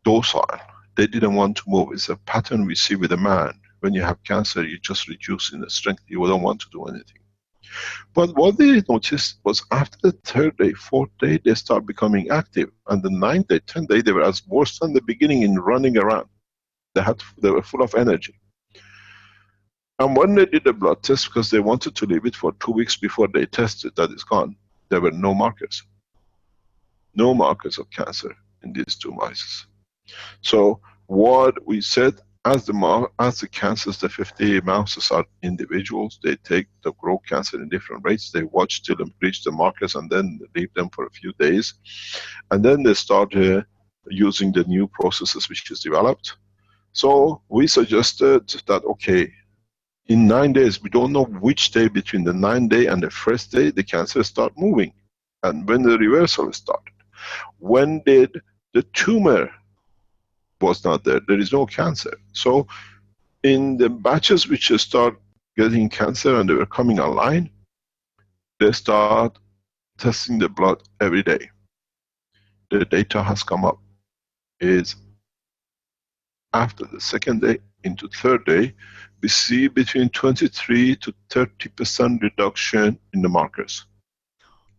docile. They didn't want to move. It's a pattern we see with a man. When you have cancer, you just reduce in the strength. You don't want to do anything. But what they noticed was after the 3rd day, 4th day, they start becoming active. And the 9th day, 10th day, they were as worse than the beginning in running around. They were full of energy. And when they did the blood test, because they wanted to leave it for 2 weeks before they tested that it's gone, there were no markers. no markers of cancer in these 2 mice. So what we said, as the cancers, the 50 mouses are individuals, they grow cancer in different rates, they watch till they reach the markers and then leave them for a few days. And then they start using the new processes which is developed. So we suggested that, okay, in 9 days, we don't know which day between the 9th day and the first day the cancer start moving, and when the reversal started. When did the tumor was not there? There is no cancer. So in the batches which start getting cancer and they were coming online, they start testing the blood every day. The data has come up is after the 2nd day into 3rd day, we see between 23 to 30% reduction in the markers.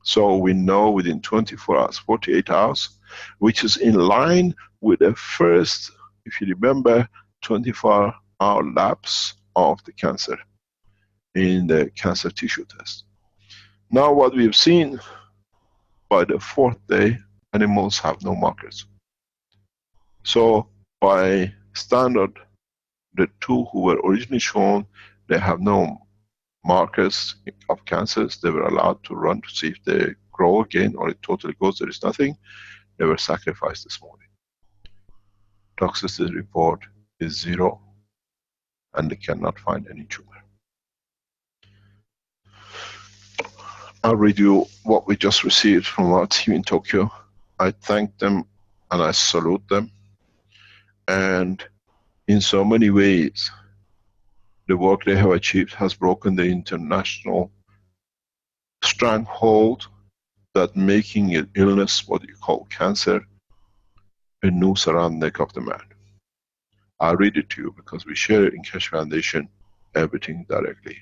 So we know within 24 hours, 48 hours, which is in line with the first, if you remember, 24-hour lapse of the cancer in the cancer tissue test. Now what we've seen, by the 4th day, animals have no markers. So by standard, the 2 who were originally shown, they have no markers of cancers. They were allowed to run to see if they grow again or it totally goes, there is nothing. They were sacrificed this morning. Toxicity report is 0 and they cannot find any tumor. I'll read you what we just received from our team in Tokyo. I thank them and I salute them. And in so many ways, the work they have achieved has broken the international stranglehold that making an illness, what you call cancer, a noose around the neck of the man. I'll read it to you because we share it in Keshe Foundation, everything directly.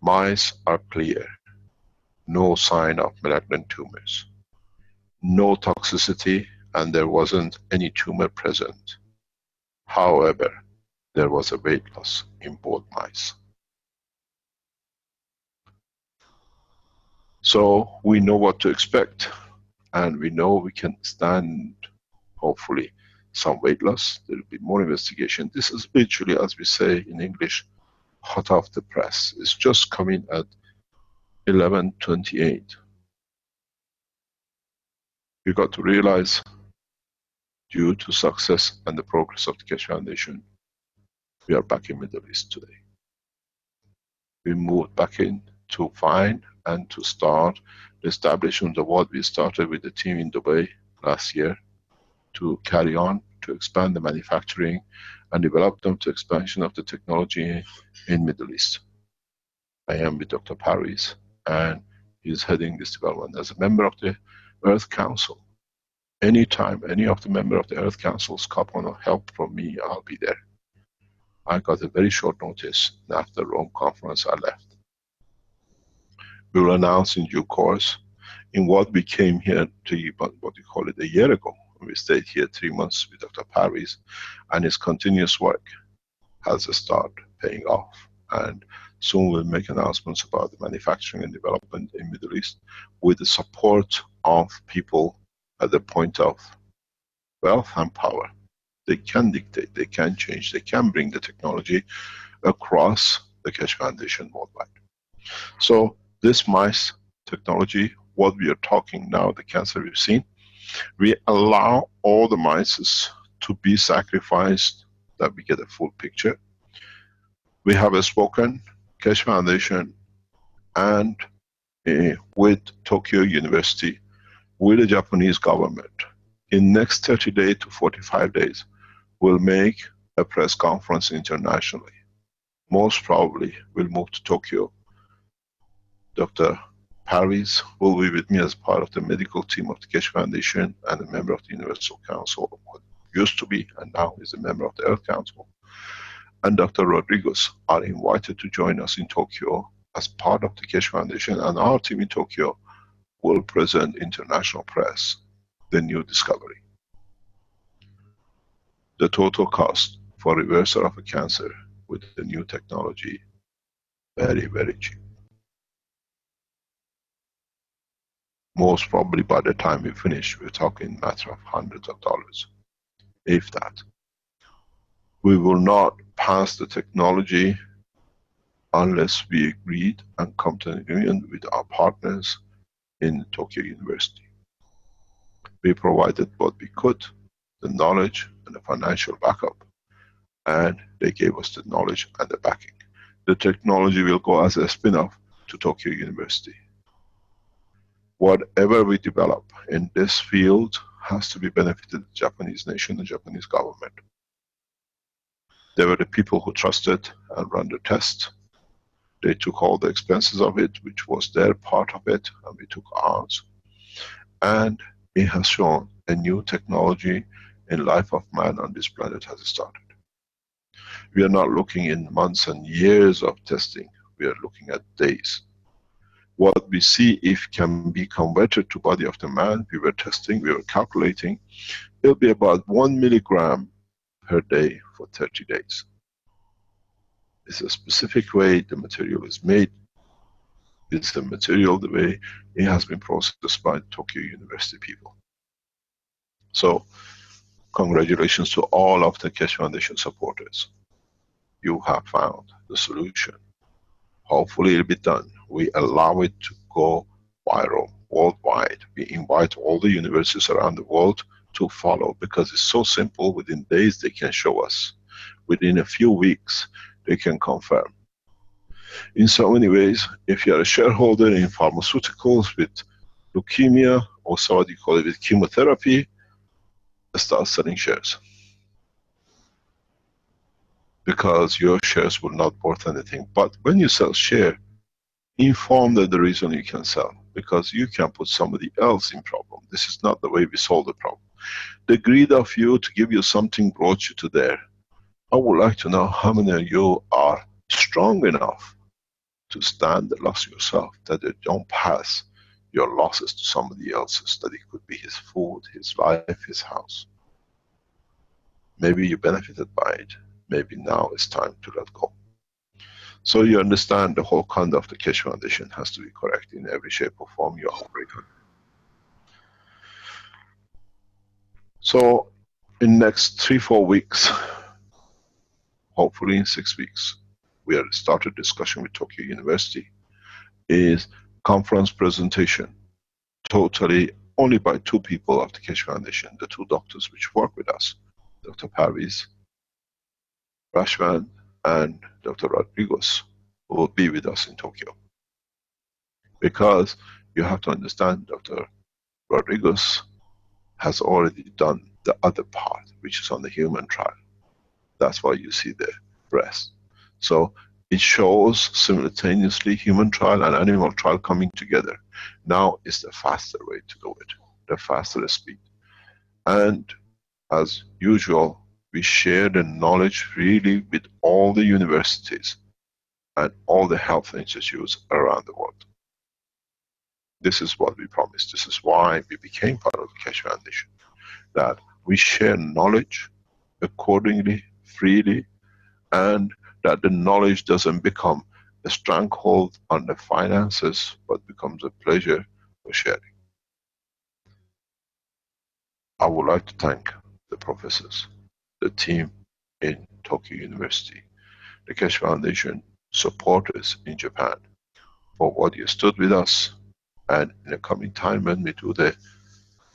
Mice are clear. No sign of malignant tumors. No toxicity, and there wasn't any tumor present. However, there was a weight loss in both mice. So we know what to expect, and we know we can stand, hopefully, some weight loss. There will be more investigation. This is literally, as we say in English, hot off the press. It's just coming at 11:28. You got to realize, due to success and the progress of the Keshe Foundation, we are back in Middle East today. We moved back in to find and to start the establishment of what we started with the team in Dubai last year, to carry on, to expand the manufacturing and develop them to expansion of the technology in Middle East. I am with Dr. Paris, and he's heading this development as a member of the Earth Council. Anytime any of the member of the Earth Council's come on help from me, I'll be there. I got a very short notice, and after the Rome conference I left. We will announce in due course in what we came here to, what we call it, a year ago. We stayed here 3 months with Dr. Paris, and his continuous work has started paying off. And soon we'll make announcements about the manufacturing and development in Middle East with the support of people at the point of wealth and power. They can dictate, they can change, they can bring the technology across the Keshe Foundation worldwide. So this mice technology, what we are talking now, the cancer we've seen, we allow all the mice to be sacrificed, that we get a full picture. We have spoken, Keshe Foundation and with Tokyo University, with the Japanese government, in next 30 days to 45 days, we'll make a press conference internationally. Most probably we'll move to Tokyo. Dr. Paris will be with me as part of the medical team of the Keshe Foundation and a member of the Universal Council, what used to be and now is a member of the Earth Council. And Dr. Rodriguez are invited to join us in Tokyo as part of the Keshe Foundation, and our team in Tokyo will present international press the new discovery. The total cost for reversal of a cancer with the new technology, very, very cheap. Most probably by the time we finish, we're talking a matter of hundreds of dollars, if that. We will not pass the technology unless we agreed and come to an agreement with our partners in Tokyo University. We provided what we could, the knowledge and the financial backup, and they gave us the knowledge and the backing. The technology will go as a spin-off to Tokyo University. Whatever we develop in this field has to be benefited the Japanese nation, the Japanese government. They were the people who trusted and ran the test. They took all the expenses of it, which was their part of it, and we took ours. And it has shown a new technology in life of man on this planet has started. We are not looking in months and years of testing, we are looking at days. What we see if can be converted to body of the man, we were testing, we were calculating, it'll be about 1 milligram per day for 30 days. It's a specific way the material is made. It's the material, the way it has been processed by Tokyo University people. So, congratulations to all of the Keshe Foundation supporters. You have found the solution. Hopefully it'll be done. We allow it to go viral worldwide. We invite all the universities around the world to follow, because it's so simple. Within days they can show us. Within a few weeks they can confirm. In so many ways, if you are a shareholder in pharmaceuticals with leukemia, or so what you call it with chemotherapy, start selling shares. Because your shares will not worth anything. But when you sell share, inform them the reason you can sell, because you can put somebody else in problem. This is not the way we solve the problem. The greed of you to give you something brought you to there. I would like to know how many of you are strong enough to stand the loss yourself, that they don't pass your losses to somebody else's, that it could be his food, his life, his house. Maybe you benefited by it. Maybe now it's time to let go. So you understand the whole conduct of the Keshe Foundation has to be correct in every shape or form you operate on. So in next 3-4 weeks, hopefully in 6 weeks, we have started discussion with Tokyo University, is conference presentation, totally only by 2 people of the Keshe Foundation, the 2 doctors which work with us, Dr. Parviz Rashvan and Dr. Rodriguez, who will be with us in Tokyo. Because you have to understand, Dr. Rodriguez has already done the other part, which is on the human trial. That's why you see the breast. So it shows simultaneously human trial and animal trial coming together. Now is the faster way to do it, the faster speed. And as usual, we share the knowledge freely with all the universities and all the health institutes around the world. This is what we promised. This is why we became part of the Keshe Foundation. That we share knowledge accordingly, freely, and that the knowledge doesn't become a stranglehold on the finances, but becomes a pleasure for sharing. I would like to thank the professors, the team in Tokyo University, the Keshe Foundation supporters in Japan, for what you stood with us, and in the coming time when we do the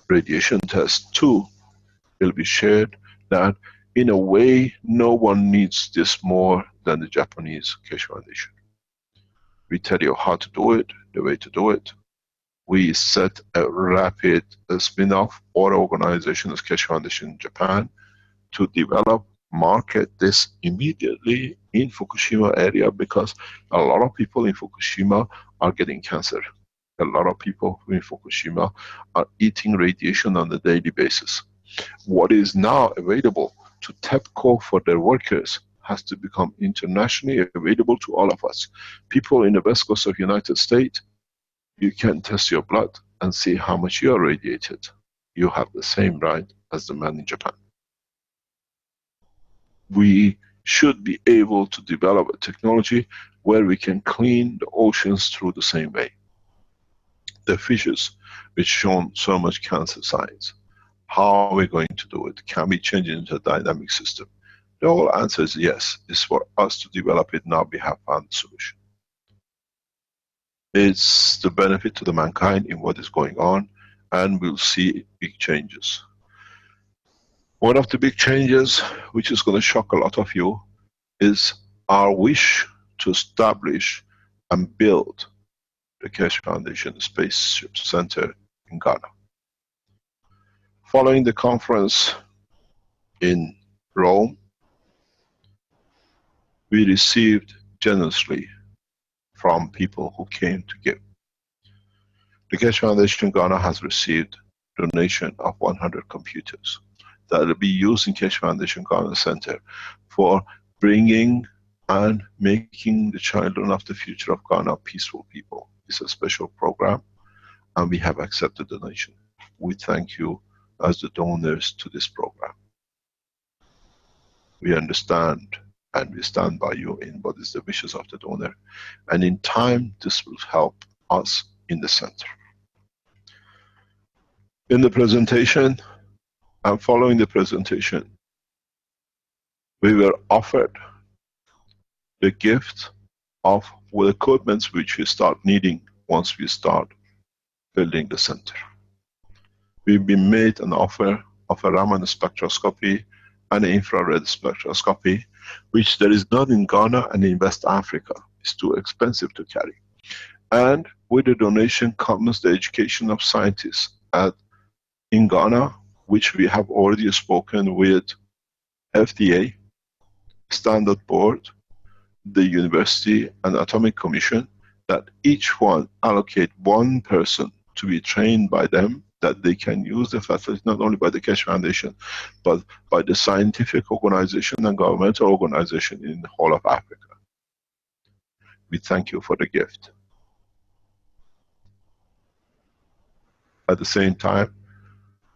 radiation test too, it will be shared that in a way no one needs this more than the Japanese Keshe Foundation. We tell you how to do it, the way to do it. We set a rapid spin-off or organization as Keshe Foundation in Japan to develop, market this immediately in Fukushima area, because a lot of people in Fukushima are getting cancer. A lot of people in Fukushima are eating radiation on a daily basis. What is now available to TEPCO for their workers has to become internationally available to all of us. People in the west coast of United States, you can test your blood and see how much you are radiated. You have the same right as the man in Japan. We should be able to develop a technology where we can clean the oceans through the same way. the fishes which shown so much cancer signs. How are we going to do it? Can we change it into a dynamic system? The whole answer is yes. It's for us to develop it now. We have found the solution. It's the benefit to the mankind in what is going on, and we'll see big changes. One of the big changes, which is going to shock a lot of you, is our wish to establish and build the Keshe Foundation Spaceship Center in Ghana. Following the conference in Rome, we received generously from people who came to give. The Keshe Foundation Ghana has received donation of 100 computers that will be used in Keshe Foundation Ghana Center for bringing and making the children of the future of Ghana peaceful people. It's a special program, and we have accepted the donation. We thank you as the donors to this program. We understand and we stand by you in what is the wishes of the donor, and in time this will help us in the center. In the presentation and following the presentation, we were offered the gift of the equipment which we start needing once we start building the center. We've been made an offer of a Raman spectroscopy and an infrared spectroscopy, which there is none in Ghana and in West Africa. It's too expensive to carry. And with the donation comes the education of scientists in Ghana, which we have already spoken with FDA, Standard Board, the University and Atomic Commission, that each one allocate one person to be trained by them, that they can use the facility not only by the Keshe Foundation, but by the scientific organization and governmental organization in the whole of Africa. We thank you for the gift. At the same time,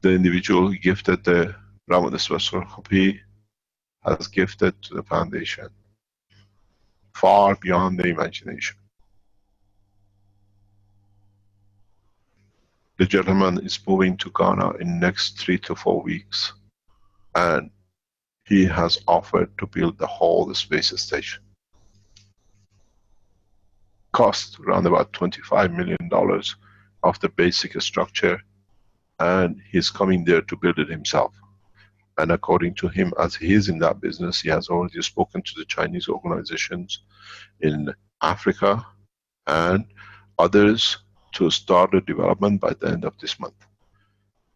the individual who gifted the Raman spectroscopy has gifted to the foundation far beyond the imagination. The gentleman is moving to Ghana in the next 3 to 4 weeks, and he has offered to build the whole space station. Cost around about $25 million of the basic structure, and he's coming there to build it himself. And according to him, as he is in that business, he has already spoken to the Chinese organizations in Africa and others to start the development by the end of this month.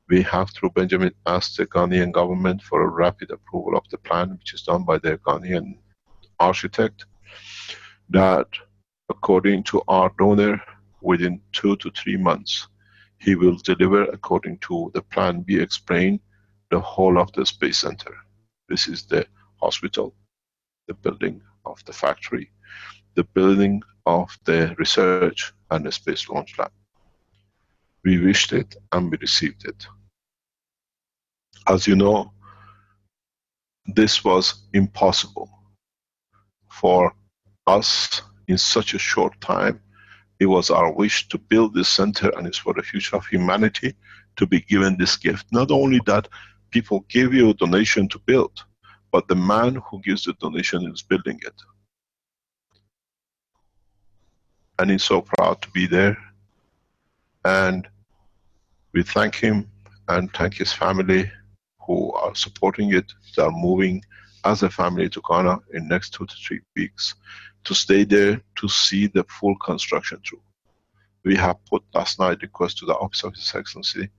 We have, through Benjamin, asked the Ghanaian government for a rapid approval of the plan, which is done by the Ghanaian architect, that according to our donor, within 2 to 3 months, he will deliver according to the plan we explained, the whole of the space center. This is the hospital, the building of the factory, the building of the research and the space launch lab. We wished it and we received it. As you know, this was impossible for us in such a short time. It was our wish to build this center, and it's for the future of humanity to be given this gift. Not only that people give you a donation to build, but the man who gives the donation is building it. And he's so proud to be there. And we thank him and thank his family who are supporting it. They are moving as a family to Ghana in the next 2 to 3 weeks to stay there to see the full construction through. We have put last night request to the Office of His Excellency,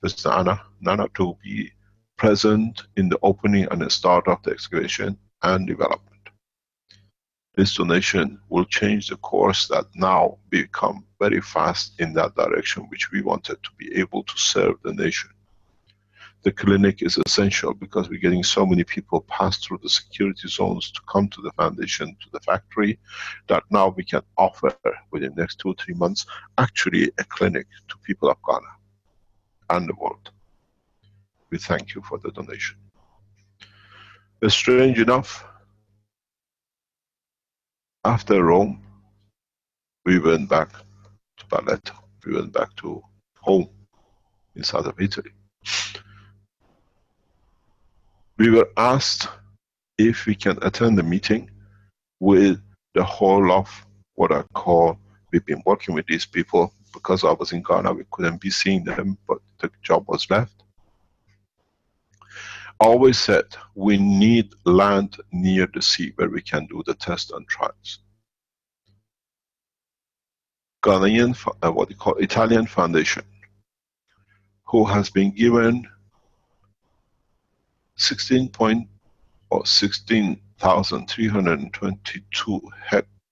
Mr. Nana, to be present in the opening and the start of the excavation and development. This donation will change the course that now become very fast in that direction, which we wanted to be able to serve the nation. The clinic is essential because we're getting so many people pass through the security zones to come to the foundation, to the factory, that now we can offer within the next 2 or 3 months actually a clinic to people of Ghana and the world. We thank you for the donation. But strange enough, after Rome, we went back to Barletta. We went back to home in south of Italy. We were asked if we can attend the meeting with the whole of what I call, we've been working with these people, because I was in Ghana, we couldn't be seeing them, but the job was left. Always said, we need land near the sea where we can do the tests and trials. Ghanaian, what you call Italian foundation, who has been given 16,322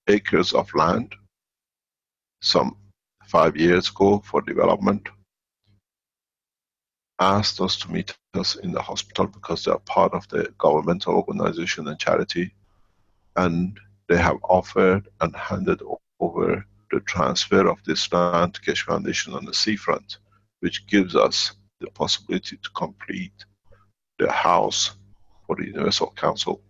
acres of land some 5 years ago for development, asked us to meet us in the hospital because they are part of the governmental organization and charity, and they have offered and handed over the transfer of this land to Keshe Foundation on the seafront, which gives us the possibility to complete the house for the Universal Council,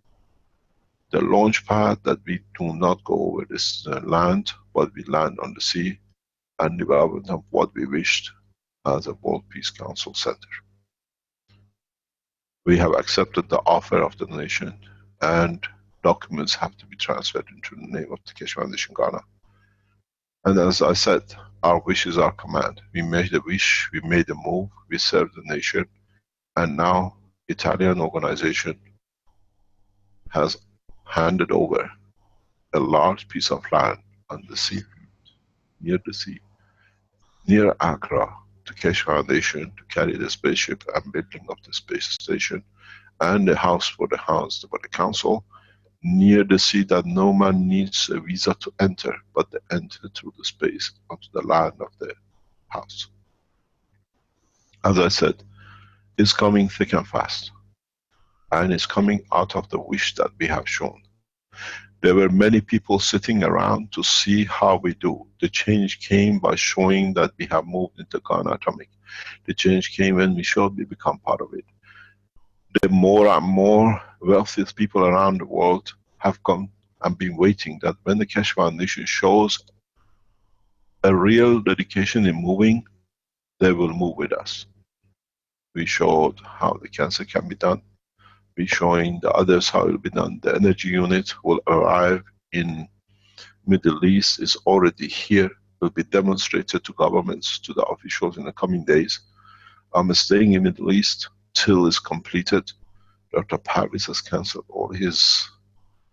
the launch pad that we do not go over this land, but we land on the sea, and development of what we wished as a World Peace Council Center. We have accepted the offer of the donation, and documents have to be transferred into the name of the Keshe Foundation Ghana. And as I said, our wish is our command. We made a wish, we made a move, we served the nation, and now Italian organization has handed over a large piece of land on the sea, near the sea, near Accra, to Keshe Foundation to carry the spaceship and building of the space station, and the house for the council, near the sea, that no man needs a visa to enter, but they enter through the space onto the land of the house. As I said, it's coming thick and fast, and it's coming out of the wish that we have shown. There were many people sitting around to see how we do. The change came by showing that we have moved into Ghana Atomic. The change came when we showed we become part of it. The more and more wealthiest people around the world have come and been waiting that when the Keshe Foundation shows a real dedication in moving, they will move with us. We showed how the cancer can be done. We're showing the others how it will be done. The energy unit will arrive in Middle East, is already here, will be demonstrated to governments, to the officials in the coming days. I'm staying in Middle East till it's completed. Dr. Parvis has cancelled all his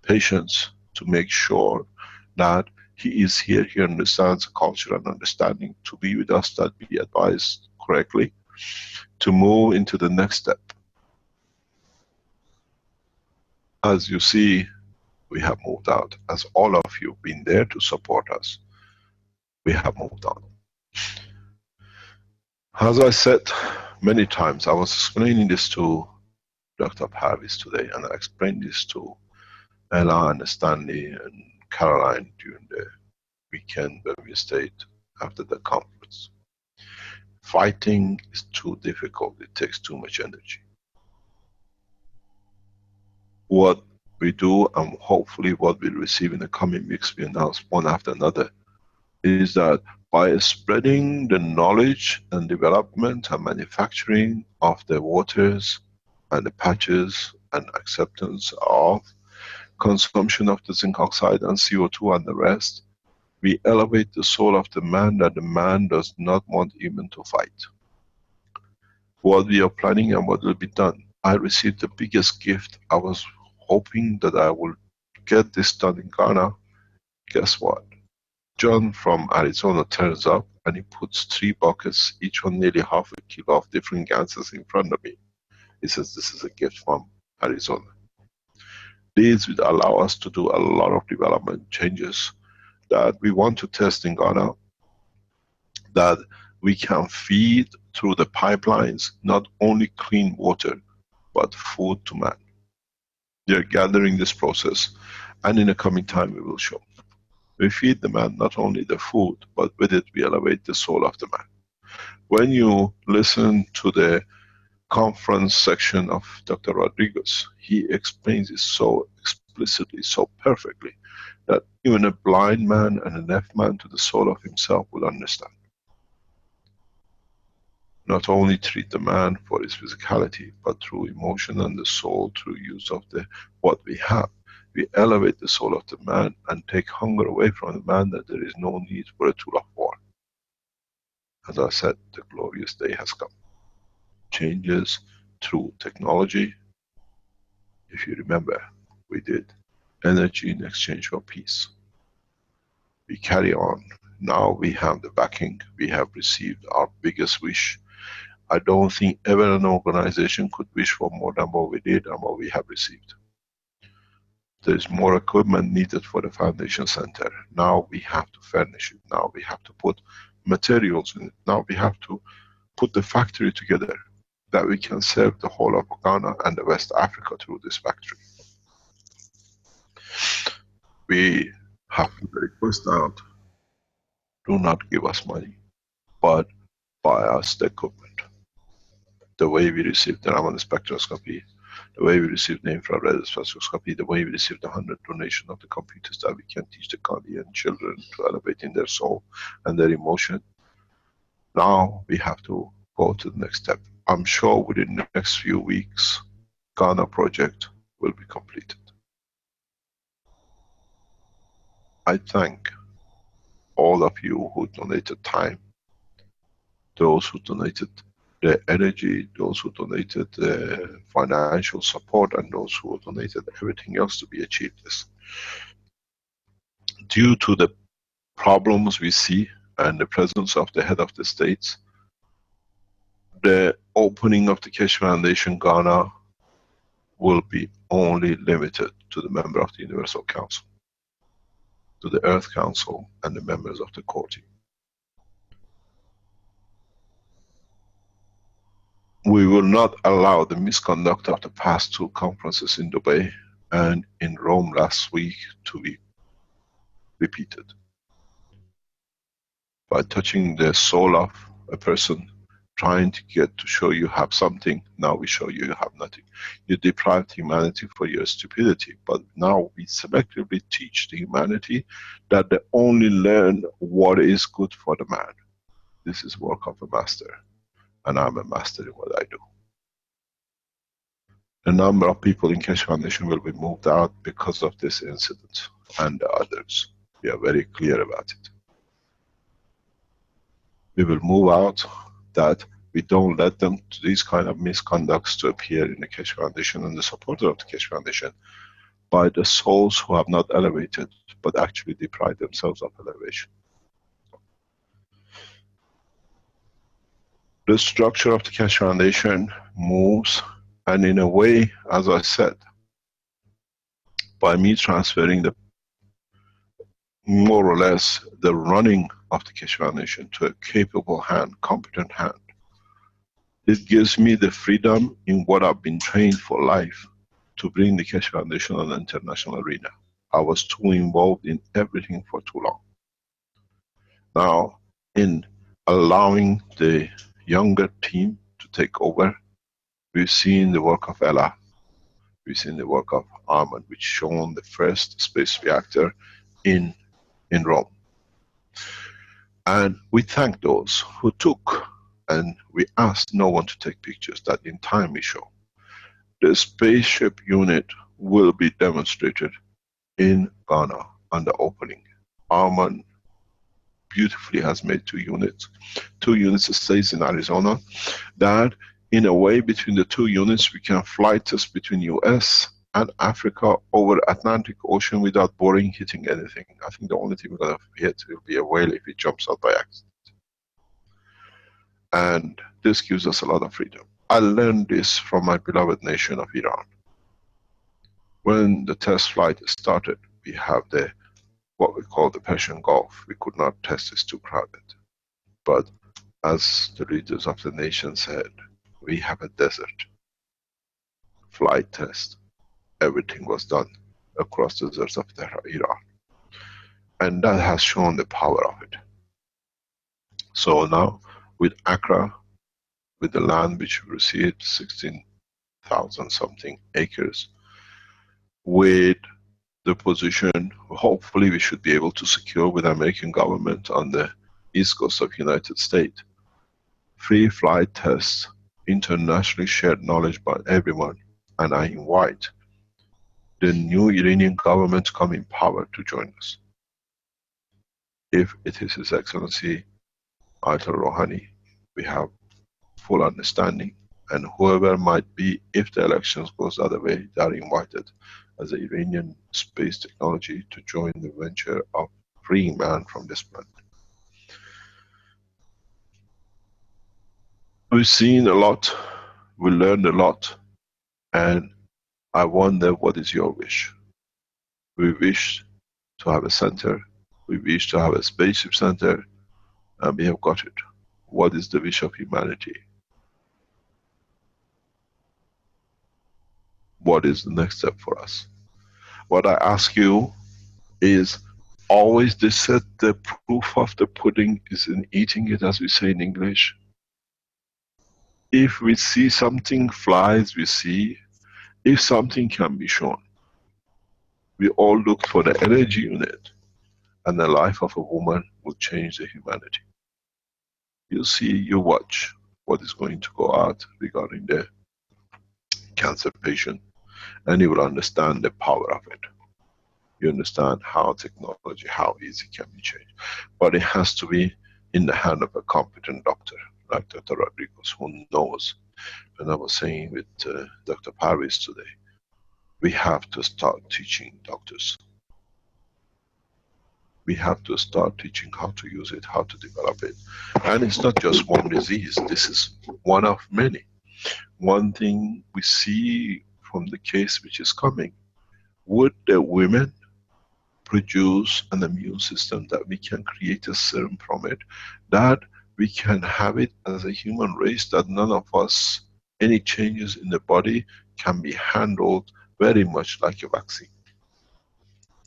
patients to make sure that he is here, he understands the culture and understanding to be with us, that we advised correctly, to move into the next step. As you see, we have moved out. As all of you have been there to support us, we have moved on. As I said many times, I was explaining this to Dr. Parvis today, and I explained this to Ella and Stanley and Caroline during the weekend when we stayed after the conference. Fighting is too difficult, it takes too much energy. What we do, and hopefully what we receive in the coming weeks, we announce one after another, is that by spreading the knowledge and development and manufacturing of the waters and the patches and acceptance of consumption of the zinc oxide and CO2 and the rest, we elevate the soul of the man, that the man does not want even to fight. What we are planning and what will be done. I received the biggest gift. I was hoping that I will get this done in Ghana. Guess what? John from Arizona turns up and he puts 3 buckets, each one nearly half a kilo of different gases in front of me. He says, this is a gift from Arizona. These will allow us to do a lot of development changes that we want to test in Ghana, that we can feed through the pipelines, not only clean water, but food to man. They are gathering this process, and in the coming time we will show. We feed the man not only the food, but with it we elevate the soul of the man. When you listen to the conference section of Dr. Rodriguez, he explains it so explicitly, so perfectly, that even a blind man and a deaf man to the soul of himself will understand. not only treat the man for his physicality, but through emotion and the soul, through use of what we have. We elevate the soul of the man and take hunger away from the man, that there is no need for a tool of war. As I said, the glorious day has come. Changes through technology. If you remember, we did energy in exchange for peace. We carry on. Now we have the backing. We have received our biggest wish. I don't think ever an organization could wish for more than what we did and what we have received. There is more equipment needed for the foundation center. Now we have to furnish it. Now we have to put materials in it. Now we have to put the factory together, that we can serve the whole of Ghana and the West Africa through this factory. We have to request out, do not give us money, but buy us the equipment. The way we received the Raman spectroscopy, the way we received the infrared spectroscopy, the way we received the 100 donation of the computers, that we can teach the Ghanaian children to elevate in their soul and their emotion. Now we have to go to the next step. I'm sure within the next few weeks, Ghana project will be completed. I thank all of you who donated time, those who donated the energy, those who donated the financial support, and those who donated everything else to be achieved this. Due to the problems we see and the presence of the head of the states, the opening of the Keshe Foundation Ghana will be only limited to the member of the Universal Council, to the Earth Council and the members of the core team. We will not allow the misconduct of the past two conferences in Dubai and in Rome last week to be repeated. By touching the soul of a person, trying to get to show you have something, now we show you have nothing. You deprived humanity for your stupidity, but now we selectively teach the humanity that they only learn what is good for the man. This is work of a master, and I'm a master in what I do. The number of people in Keshe Foundation will be moved out because of this incident and the others. We are very clear about it. We will move out, that we don't let them to these kind of misconducts to appear in the Keshe Foundation and the supporter of the Keshe Foundation by the souls who have not elevated but actually deprived themselves of elevation. The structure of the Keshe Foundation moves, and in a way, as I said, by me transferring the more or less the running of the Keshe Foundation to a capable hand, competent hand, it gives me the freedom in what I've been trained for life to bring the Keshe Foundation on the international arena. I was too involved in everything for too long. Now, in allowing the younger team to take over, we've seen the work of Ella, we've seen the work of Armand, which shown the first space reactor in Rome. And we thank those who took, and we asked no one to take pictures, that in time we show. The spaceship unit will be demonstrated in Ghana on the opening. Armand beautifully has made 2 units. 2 units stays in Arizona. That in a way between the 2 units we can fly test between US and Africa over Atlantic Ocean without boring hitting anything. I think the only thing we're going to hit will be a whale if it jumps out by accident. And this gives us a lot of freedom. I learned this from my beloved nation of Iran. When the test flight started, we have what we call the Persian Gulf. We could not test, it's too crowded. But as the leaders of the nation said, we have a desert. Flight test. Everything was done across the deserts of Iran. And that has shown the power of it. So now, with Accra, with the land which we received, 16,000 something acres, with the position, hopefully we should be able to secure with the American government on the east coast of United States, free flight tests, internationally shared knowledge by everyone, and I invite the new Iranian government to come in power to join us. If it is His Excellency Ayatollah Rouhani, we have full understanding, and whoever might be, if the elections goes the other way, they are invited as the Iranian space technology to join the venture of freeing man from this planet. We've seen a lot, we learned a lot, and I wonder what is your wish. We wish to have a center, we wish to have a spaceship center, and we have got it. What is the wish of humanity? What is the next step for us? What I ask you is, always they said the proof of the pudding is in eating it, as we say in English. If we see something flies, we see. If something can be shown, we all look for the energy unit, and the life of a woman will change the humanity. You see, you watch what is going to go out regarding the cancer patient, and you will understand the power of it. You understand how technology, how easy it can be changed. But it has to be in the hand of a competent doctor, like Dr. Rodriguez, who knows. And I was saying with Dr. Parvis today, we have to start teaching doctors. We have to start teaching how to use it, how to develop it. And it's not just one disease, this is one of many. One thing we see from the case which is coming, would the women produce an immune system that we can create a serum from it, that we can have it as a human race, that none of us, any changes in the body can be handled very much like a vaccine.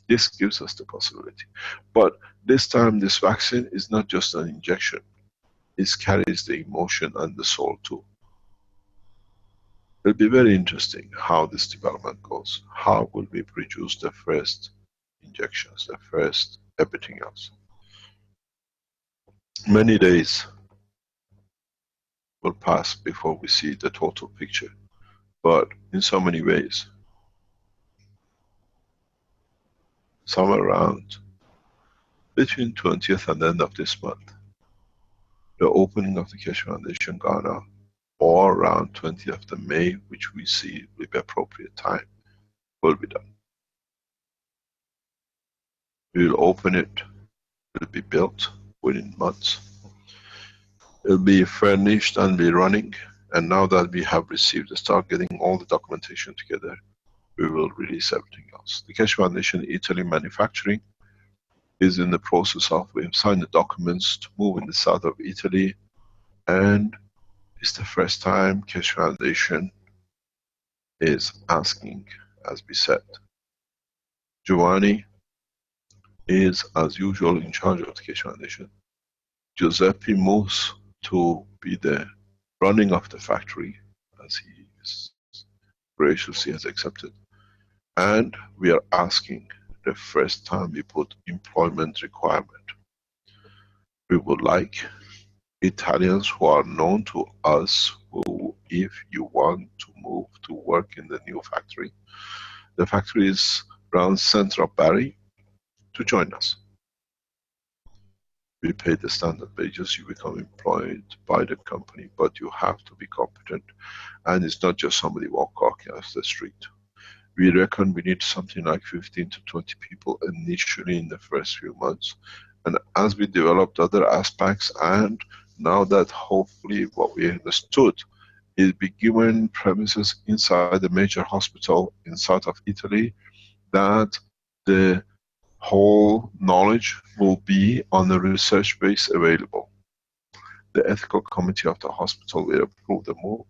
This gives us the possibility. But this time this vaccine is not just an injection, it carries the emotion and the soul too. It'll be very interesting how this development goes. How will we produce the first injections, the first everything else? Many days will pass before we see the total picture, but in so many ways. Somewhere around between 20th and the end of this month, the opening of the Keshe Foundation Ghana, or around 20th of May, which we see with the appropriate time, will be done. We will open it, it will be built within months. It will be furnished and be running, and now that we have received, start getting all the documentation together, we will release everything else. The Keshe Foundation Italy manufacturing is in the process of, we have signed the documents to move in the south of Italy, and it's the first time Keshe Foundation is asking, as we said. Giovanni is, as usual, in charge of the Keshe Foundation. Giuseppe moves to be the running of the factory, as he is graciously has accepted. And we are asking the first time we put employment requirement. We would like Italians who are known to us, who, if you want to move to work in the new factory, the factory is around center of Bari, to join us. We pay the standard wages, you become employed by the company, but you have to be competent. And it's not just somebody walking off the street. We reckon we need something like 15 to 20 people initially in the first few months. And as we developed other aspects, and now that hopefully what we understood is be given premises inside the major hospital in south of Italy, that the whole knowledge will be on a research base available. The ethical committee of the hospital will approve the move,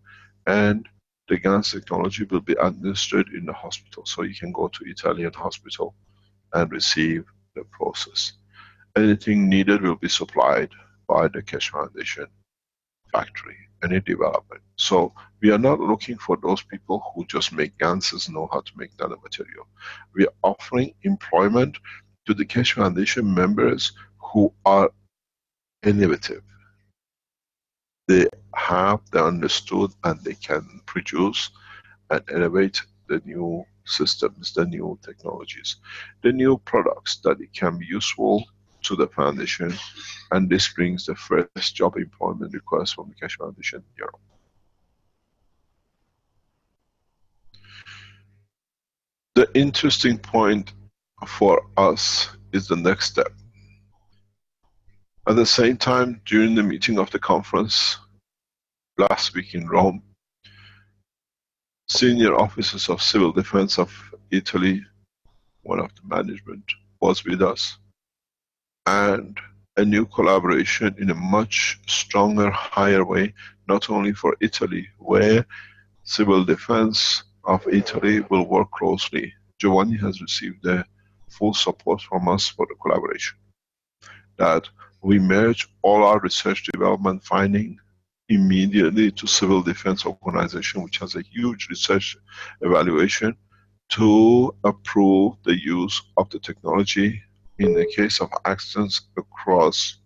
and the GANS technology will be administered in the hospital. So you can go to Italian hospital and receive the process. Anything needed will be supplied by the Keshe Foundation factory, any development. So we are not looking for those people who just make GANSs, know how to make nanomaterial. We are offering employment to the Keshe Foundation members who are innovative. they understood, and they can produce and innovate the new systems, the new technologies, the new products that it can be useful to the foundation, and this brings the first job employment request from the Keshe Foundation in Europe. The interesting point for us is the next step. At the same time, during the meeting of the conference last week in Rome, senior officers of civil defense of Italy, one of the management, was with us, and a new collaboration in a much stronger, higher way, not only for Italy, where civil defense of Italy will work closely. Giovanni has received the full support from us for the collaboration. That we merge all our research development finding immediately to civil defense organization, which has a huge research evaluation, to approve the use of the technology in the case of accidents across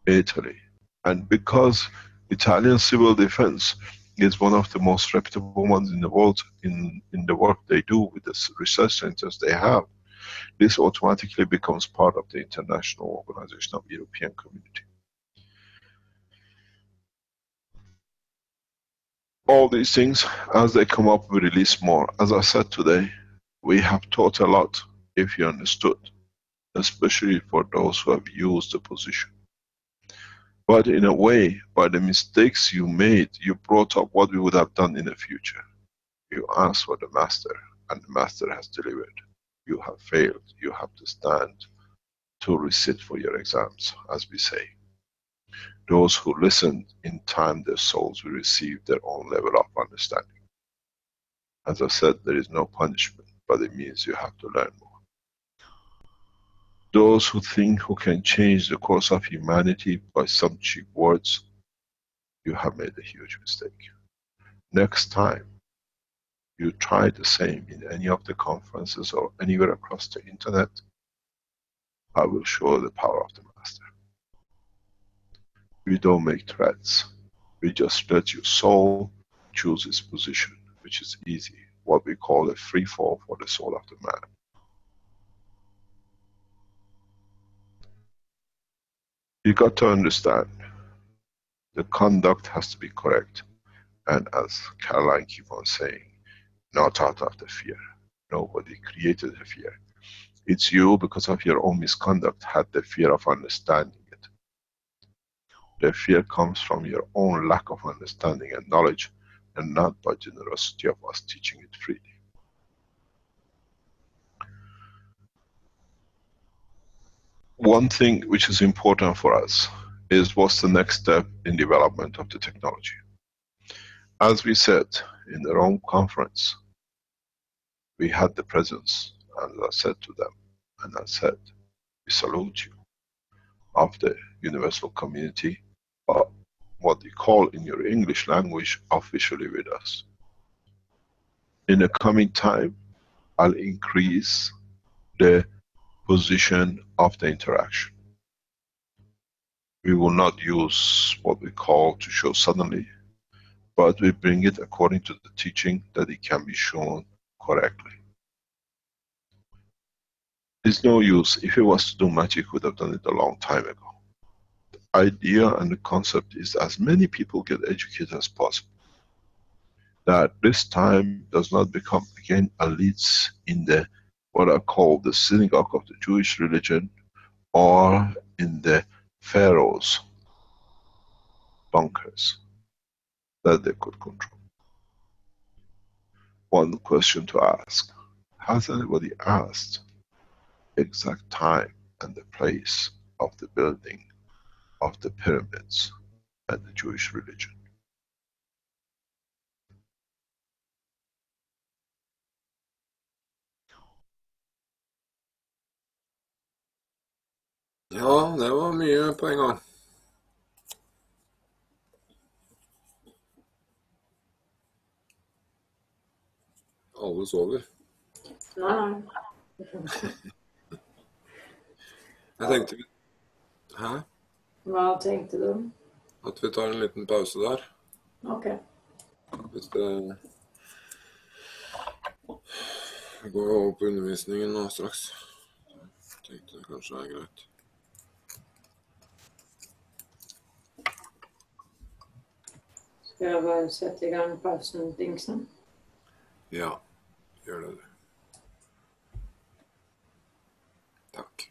Italy. And because Italian civil defense is one of the most reputable ones in the world in the work they do with the research centers they have, this automatically becomes part of the international organization of European community. All these things, as they come up, we release more. As I said today, we have taught a lot, if you understood, especially for those who have used the position. But in a way, by the mistakes you made, you brought up what we would have done in the future. You asked for the master, and the master has delivered. You have failed. You have to stand to resit for your exams, as we say. Those who listened, in time their souls will receive their own level of understanding. As I said, there is no punishment, but it means you have to learn more. Those who think who can change the course of humanity by some cheap words, you have made a huge mistake. Next time you try the same in any of the conferences or anywhere across the internet, I will show the power of the master. We don't make threats. We just let your soul choose its position, which is easy. What we call a free fall for the soul of the man. You got to understand, the conduct has to be correct. And as Caroline keep on saying, not out of the fear. Nobody created the fear. It's you, because of your own misconduct, had the fear of understanding it. The fear comes from your own lack of understanding and knowledge, and not by generosity of us teaching it freely. One thing which is important for us is what's the next step in development of the technology. As we said in the Rome conference, we had the presence, and I said to them, and I said, we salute you, of the universal community, what we call in your English language, officially with us. In the coming time, I'll increase the position of the interaction. We will not use what we call to show suddenly, but we bring it according to the teaching that it can be shown correctly. It's no use. If it was to do magic, we would have done it a long time ago. The idea and the concept is as many people get educated as possible. That this time does not become again elites in the what I call the synagogue of the Jewish religion, or in the pharaohs' bunkers that they could control. One question to ask: has anybody asked exact time and the place of the building of the pyramids and the Jewish religion? Ja, det var mye på en gang. Alle sover. Nei. Jeg tenkte... Hæ? Hva tenkte du? at vi tar en liten pause der. Ok. Hvis det går over på undervisningen nå straks. Jeg tenkte det kanskje er greit. Skal jeg bare sette i gang pausen-dingsen? Ja, gjør det du. Takk.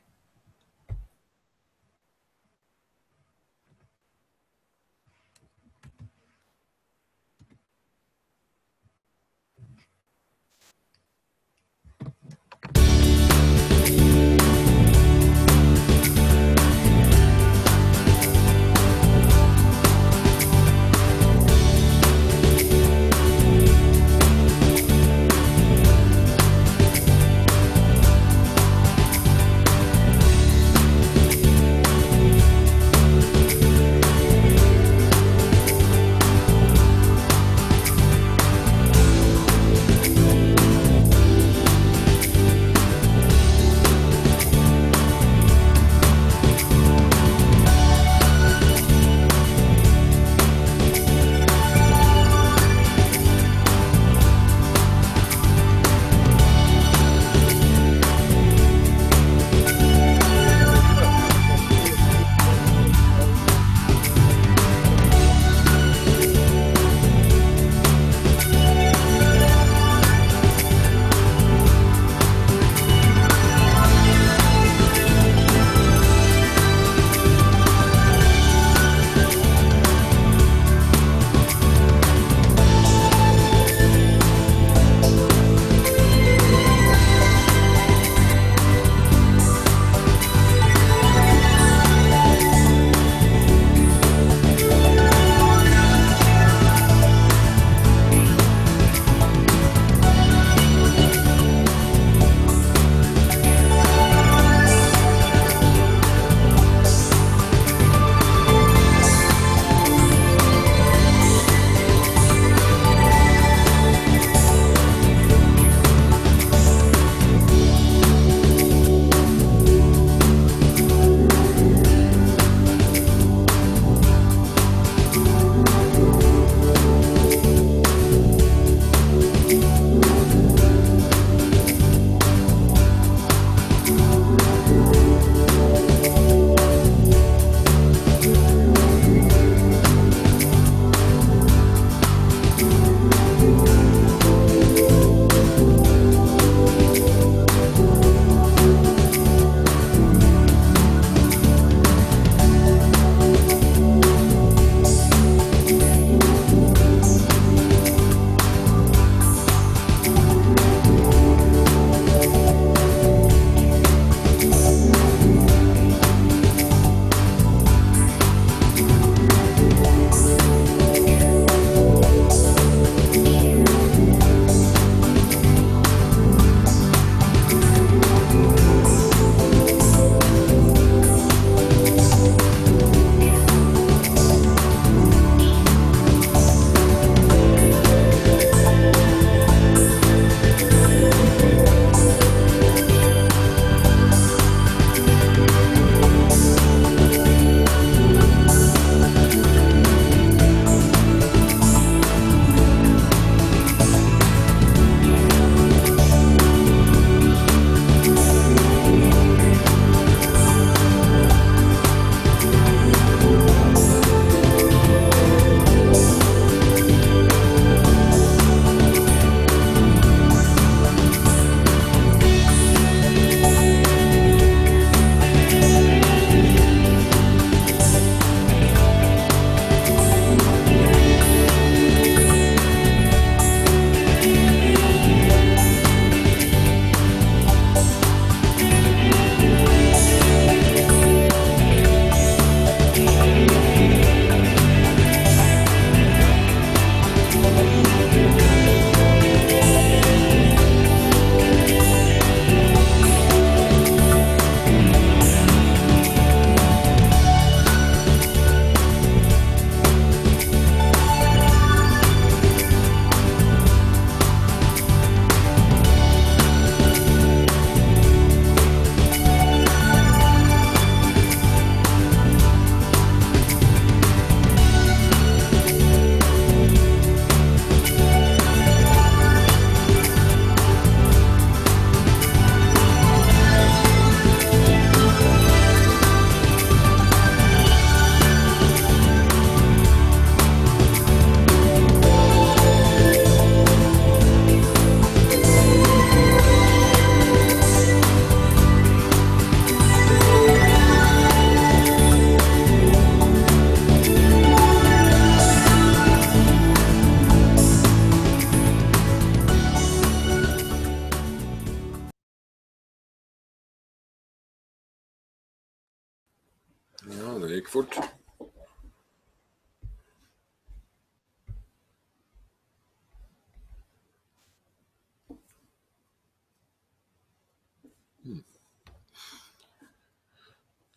Ja, det gikk fort.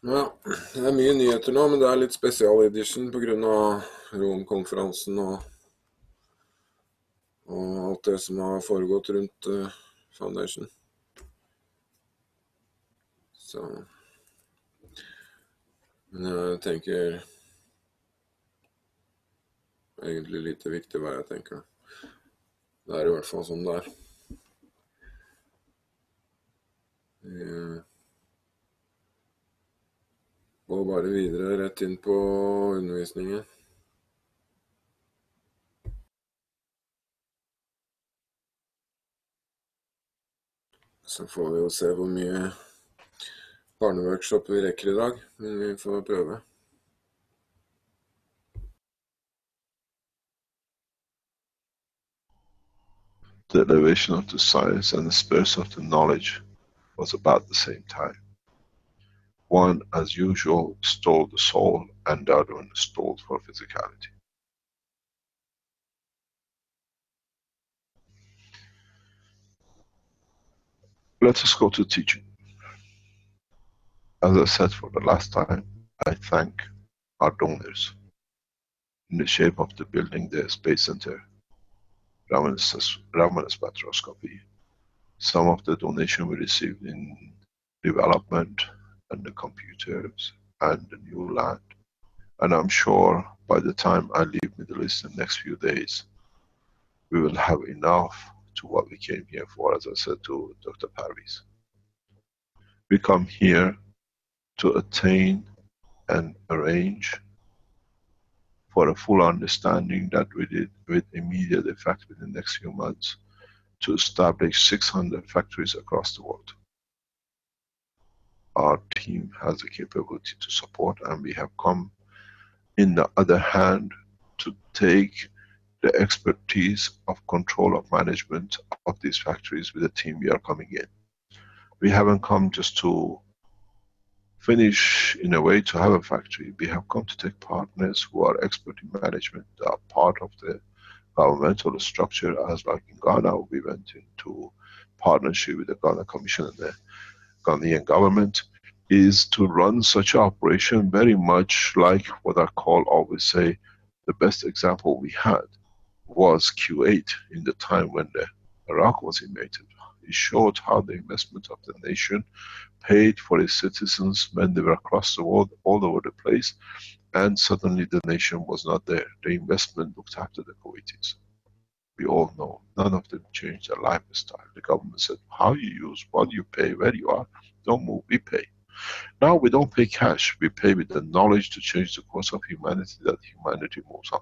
Ja, det mye nyheter nå, men det litt spesialedition på grunn av Rom-konferansen og alt det som har foregått rundt Foundation. Så... Men jeg tenker egentlig lite viktig hva jeg tenker. Det I hvert fall sånn det Vi går bare videre rett inn på undervisningen. Så får vi jo se hvor mye barneworkshop vi rekker I dag, men vi får prøve. The elevation of the science and the spirit of the knowledge was about the same time. One, as usual, stole the soul, and the other one stole for physicality. Let us go to teaching. As I said for the last time, I thank our donors in the shape of the building, the Space Center, Raman spectroscopy, some of the donation we received in development and the computers and the new land. And I'm sure by the time I leave Middle East in the next few days, we will have enough to what we came here for, as I said to Dr. Parviz. We come here to attain and arrange for a full understanding that we did with immediate effect within the next few months to establish 600 factories across the world. Our team has the capability to support, and we have come in the other hand to take the expertise of control of management of these factories with the team we are coming in. We haven't come just to finish in a way to have a factory. We have come to take partners who are expert in management, are part of the governmental structure, as like in Ghana, we went into partnership with the Ghana Commission and the Ghanaian government, is to run such an operation very much like what I always say, the best example we had was Q8 in the time when the Iraq was invaded. It showed how the investment of the nation paid for its citizens when they were across the world, all over the place, and suddenly the nation was not there. The investment looked after the Kuwaitis. We all know, none of them changed their lifestyle. The government said, how you use, what you pay, where you are, don't move, we pay. Now we don't pay cash, we pay with the knowledge to change the course of humanity, that humanity moves on.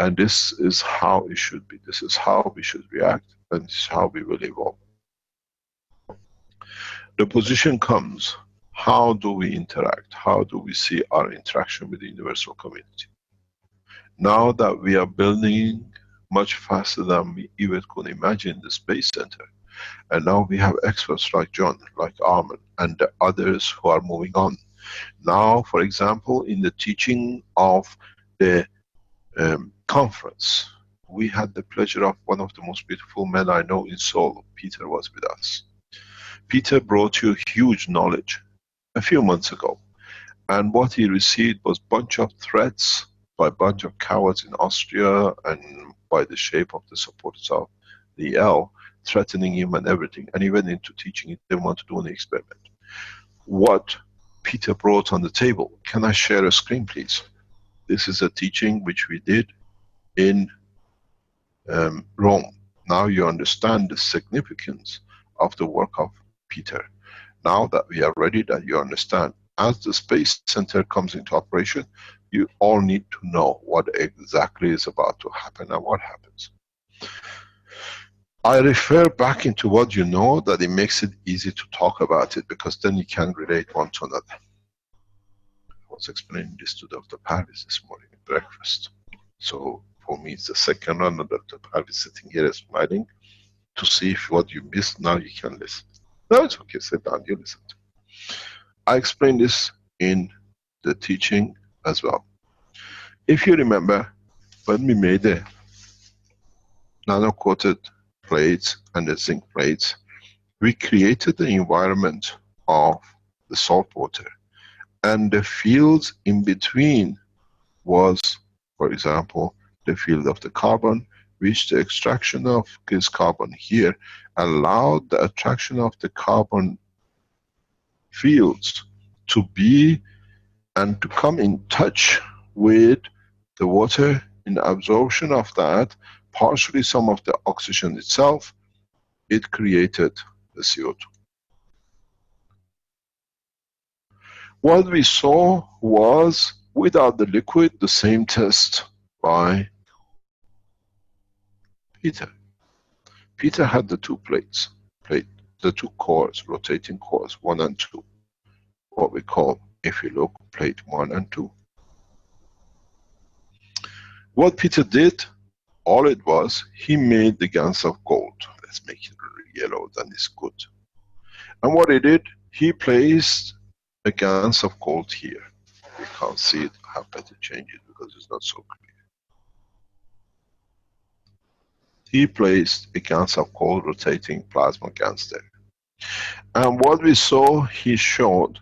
And this is how it should be, this is how we should react, and this is how we will evolve. The position comes, how do we interact? How do we see our interaction with the universal community? Now that we are building much faster than we even could imagine the Space Center, and now we have experts like John, like Armin, and the others who are moving on. Now, for example, in the teaching of the conference, we had the pleasure of one of the most beautiful men I know in Seoul. Peter was with us. Peter brought you huge knowledge a few months ago, and what he received was bunch of threats by a bunch of cowards in Austria and by the shape of the supporters of the L, threatening him and everything, and he went into teaching it. They want to do an experiment. What Peter brought on the table, can I share a screen please? This is a teaching which we did in Rome. Now you understand the significance of the work of Peter. Now that we are ready, that you understand, as the Space Center comes into operation, you all need to know what exactly is about to happen and what happens. I refer back into what you know, that it makes it easy to talk about it, because then you can relate one to another. I was explaining this to Dr. Parviz this morning at breakfast. So for me, it's the second run of Dr. Parviz sitting here smiling to see if what you missed, now you can listen. No, it's okay, sit down, you listen. I explained this in the teaching as well. If you remember, when we made the nano-coated plates and the zinc plates, we created the environment of the salt water, and the fields in between was, for example, the field of the carbon, which the extraction of this carbon here allowed the attraction of the carbon fields to be and to come in touch with the water. In the absorption of that, partially some of the oxygen itself, it created the CO2. What we saw was, without the liquid, the same test by Peter. Peter had the two plates, the two cores, rotating cores, 1 and 2. What we call, if you look, plate 1 and 2. What Peter did, all it was, he made the gans of gold. Let's make it yellow, then it's good. And what he did, he placed a gans of gold here. You can't see it, I have better change it because it's not so clear. He placed a gans of gold rotating plasma gans there. And what we saw, he showed,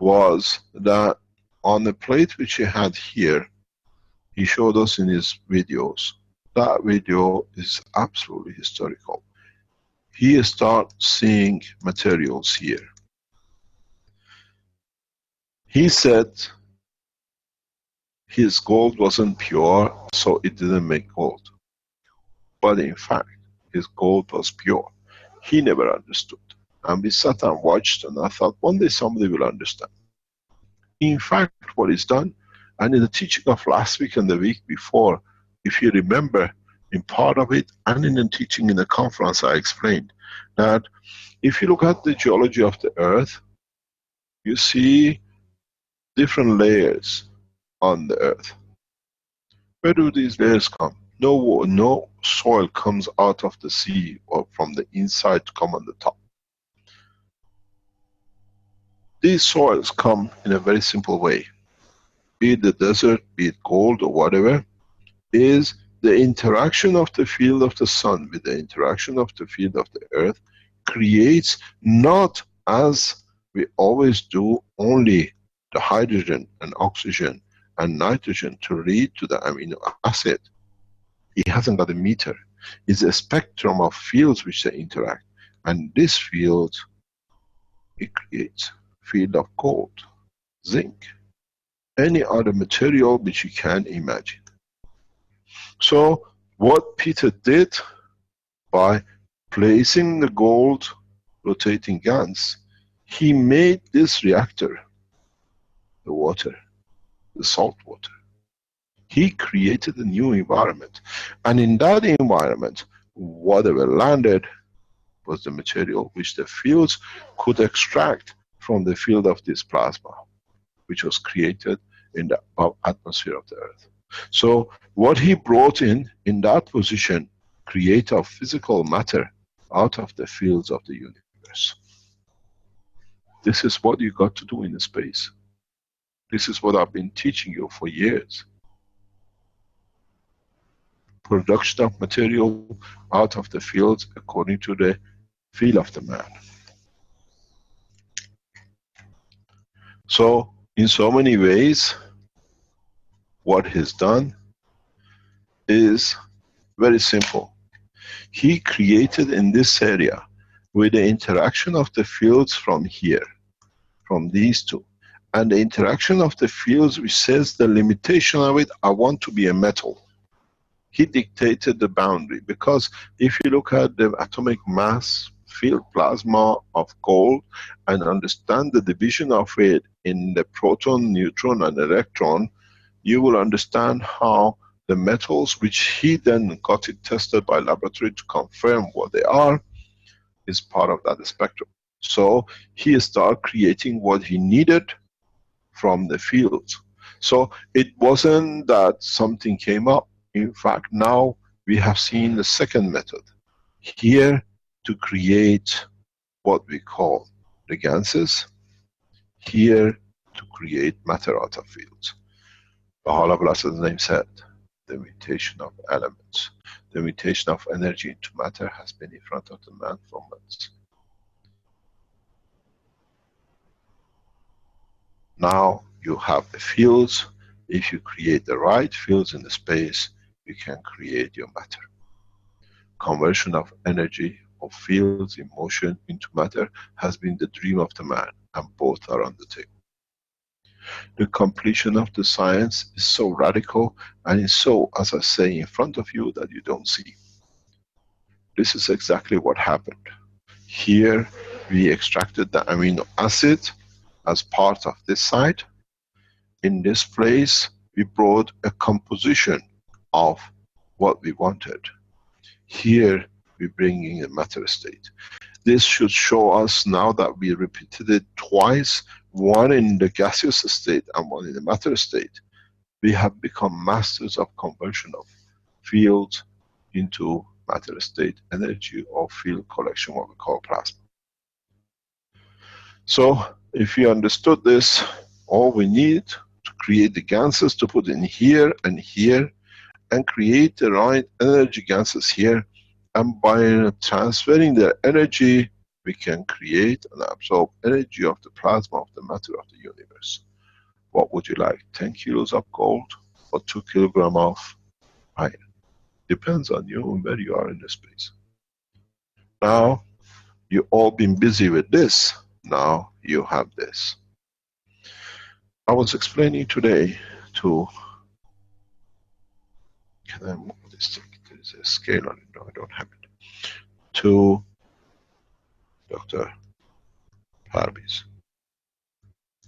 was that on the plate which he had here, he showed us in his videos. That video is absolutely historical. He started seeing materials here. He said his gold wasn't pure, so it didn't make gold. But in fact, his gold was pure. He never understood. And we sat and watched, and I thought, one day somebody will understand. In fact, what is done, and in the teaching of last week and the week before, if you remember, in part of it, and in the teaching in the conference, I explained that if you look at the geology of the earth, you see different layers on the earth. Where do these layers come? No soil comes out of the sea or from the inside to come on the top. These soils come in a very simple way. Be it the desert, be it gold or whatever, is the interaction of the field of the sun with the interaction of the field of the earth creates, not as we always do, only the hydrogen and oxygen and nitrogen to lead to the amino acid. It hasn't got a meter. It's a spectrum of fields which they interact. And this field, it creates field of gold, zinc, any other material which you can imagine. So what Peter did by placing the gold rotating gans, he made this reactor, the water, the salt water. He created a new environment. And in that environment, whatever landed was the material which the fields could extract from the field of this plasma, which was created in the atmosphere of the earth. So what he brought in that position, create a physical matter out of the fields of the universe. This is what you got to do in space. This is what I've been teaching you for years. Production of material out of the fields according to the feel of the man. So, in so many ways, what he's done is very simple. He created in this area, with the interaction of the fields from here, from these two, and the interaction of the fields which says the limitation of it, I want to be a metal. He dictated the boundary, because if you look at the atomic mass field plasma of gold and understand the division of it in the proton, neutron and electron, you will understand how the metals, which he then got it tested by laboratory to confirm what they are, is part of that spectrum. So he started creating what he needed from the fields. So it wasn't that something came up. In fact, now we have seen the second method here to create what we call the ganses, here to create matter out of fields. Baha'u'llah, as the name said, the mutation of elements, the mutation of energy into matter has been in front of the man for months. Now you have the fields. If you create the right fields in the space, you can create your matter. Conversion of energy, of fields in motion into matter has been the dream of the man, and both are on the table. The completion of the science is so radical, and is so, as I say, in front of you that you don't see. This is exactly what happened. Here we extracted the amino acid as part of this site. In this place we brought a composition of what we wanted. Here we bring in a matter state. This should show us, now that we repeated it twice, one in the gaseous state and one in the matter state, we have become masters of conversion of fields into matter state energy, or field collection, what we call plasma. So if you understood this, all we need to create the ganses to put in here and here, and create the right energy ganses here, and by transferring their energy we can create and absorb energy of the plasma of the matter of the universe. What would you like, 10 kilos of gold or 2 kilograms of iron? Depends on you and where you are in the space. Now you've all been busy with this, now you have this. I was explaining today to, can I move this thing? There's a scale on it, no I don't have it. To Dr. Parviz.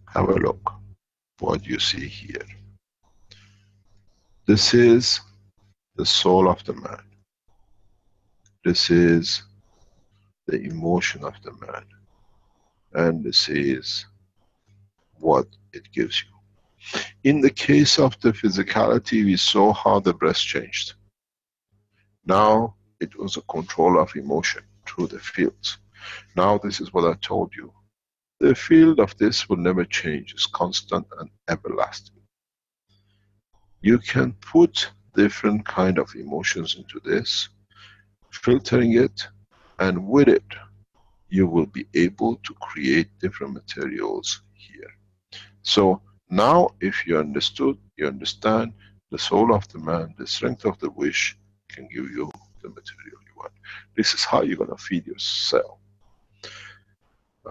Have a look what you see here. This is the soul of the man. This is the emotion of the man. And this is what it gives you. In the case of the physicality, we saw how the breast changed. Now it was a control of emotion through the fields. Now this is what I told you. The field of this will never change, it's constant and everlasting. You can put different kind of emotions into this, filtering it, and with it you will be able to create different materials here. So now if you understood, you understand the soul of the man, the strength of the wish can give you the material you want. This is how you're going to feed yourself.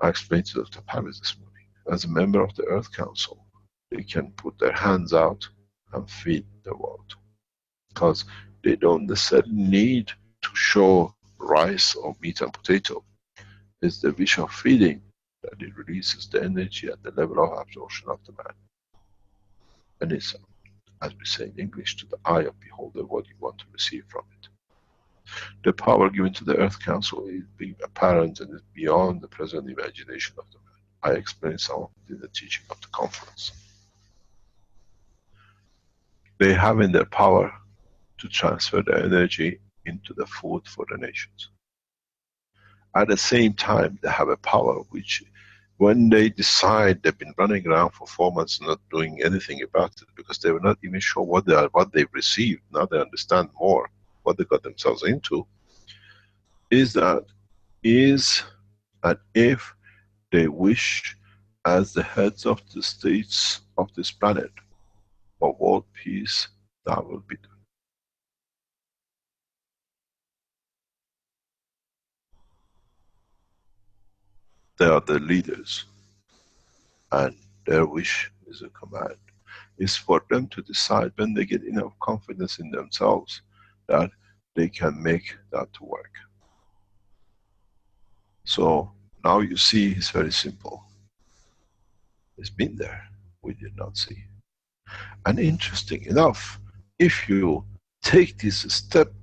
I explained to Dr. Parviz this morning. As a member of the Earth Council, they can put their hands out and feed the world. Because they don't necessarily need to show rice or meat and potato. It's the wish of feeding that it releases the energy at the level of absorption of the man. And it's, as we say in English, to the eye of beholder what you want to receive from it. The power given to the Earth Council is being apparent and is beyond the present imagination of the man. I explained some of it in the teaching of the conference. They have in their power to transfer the energy into the food for the nations. At the same time, they have a power which, when they decide, they've been running around for 4 months not doing anything about it, because they were not even sure what they've received. Now they understand more what they got themselves into, is that if they wish, as the heads of the states of this planet, for world peace, that will be done. They are the leaders, and their wish is a command. It's for them to decide, when they get enough confidence in themselves, that they can make that to work. So now you see, it's very simple. It's been there, we did not see. And interesting enough, if you take this a step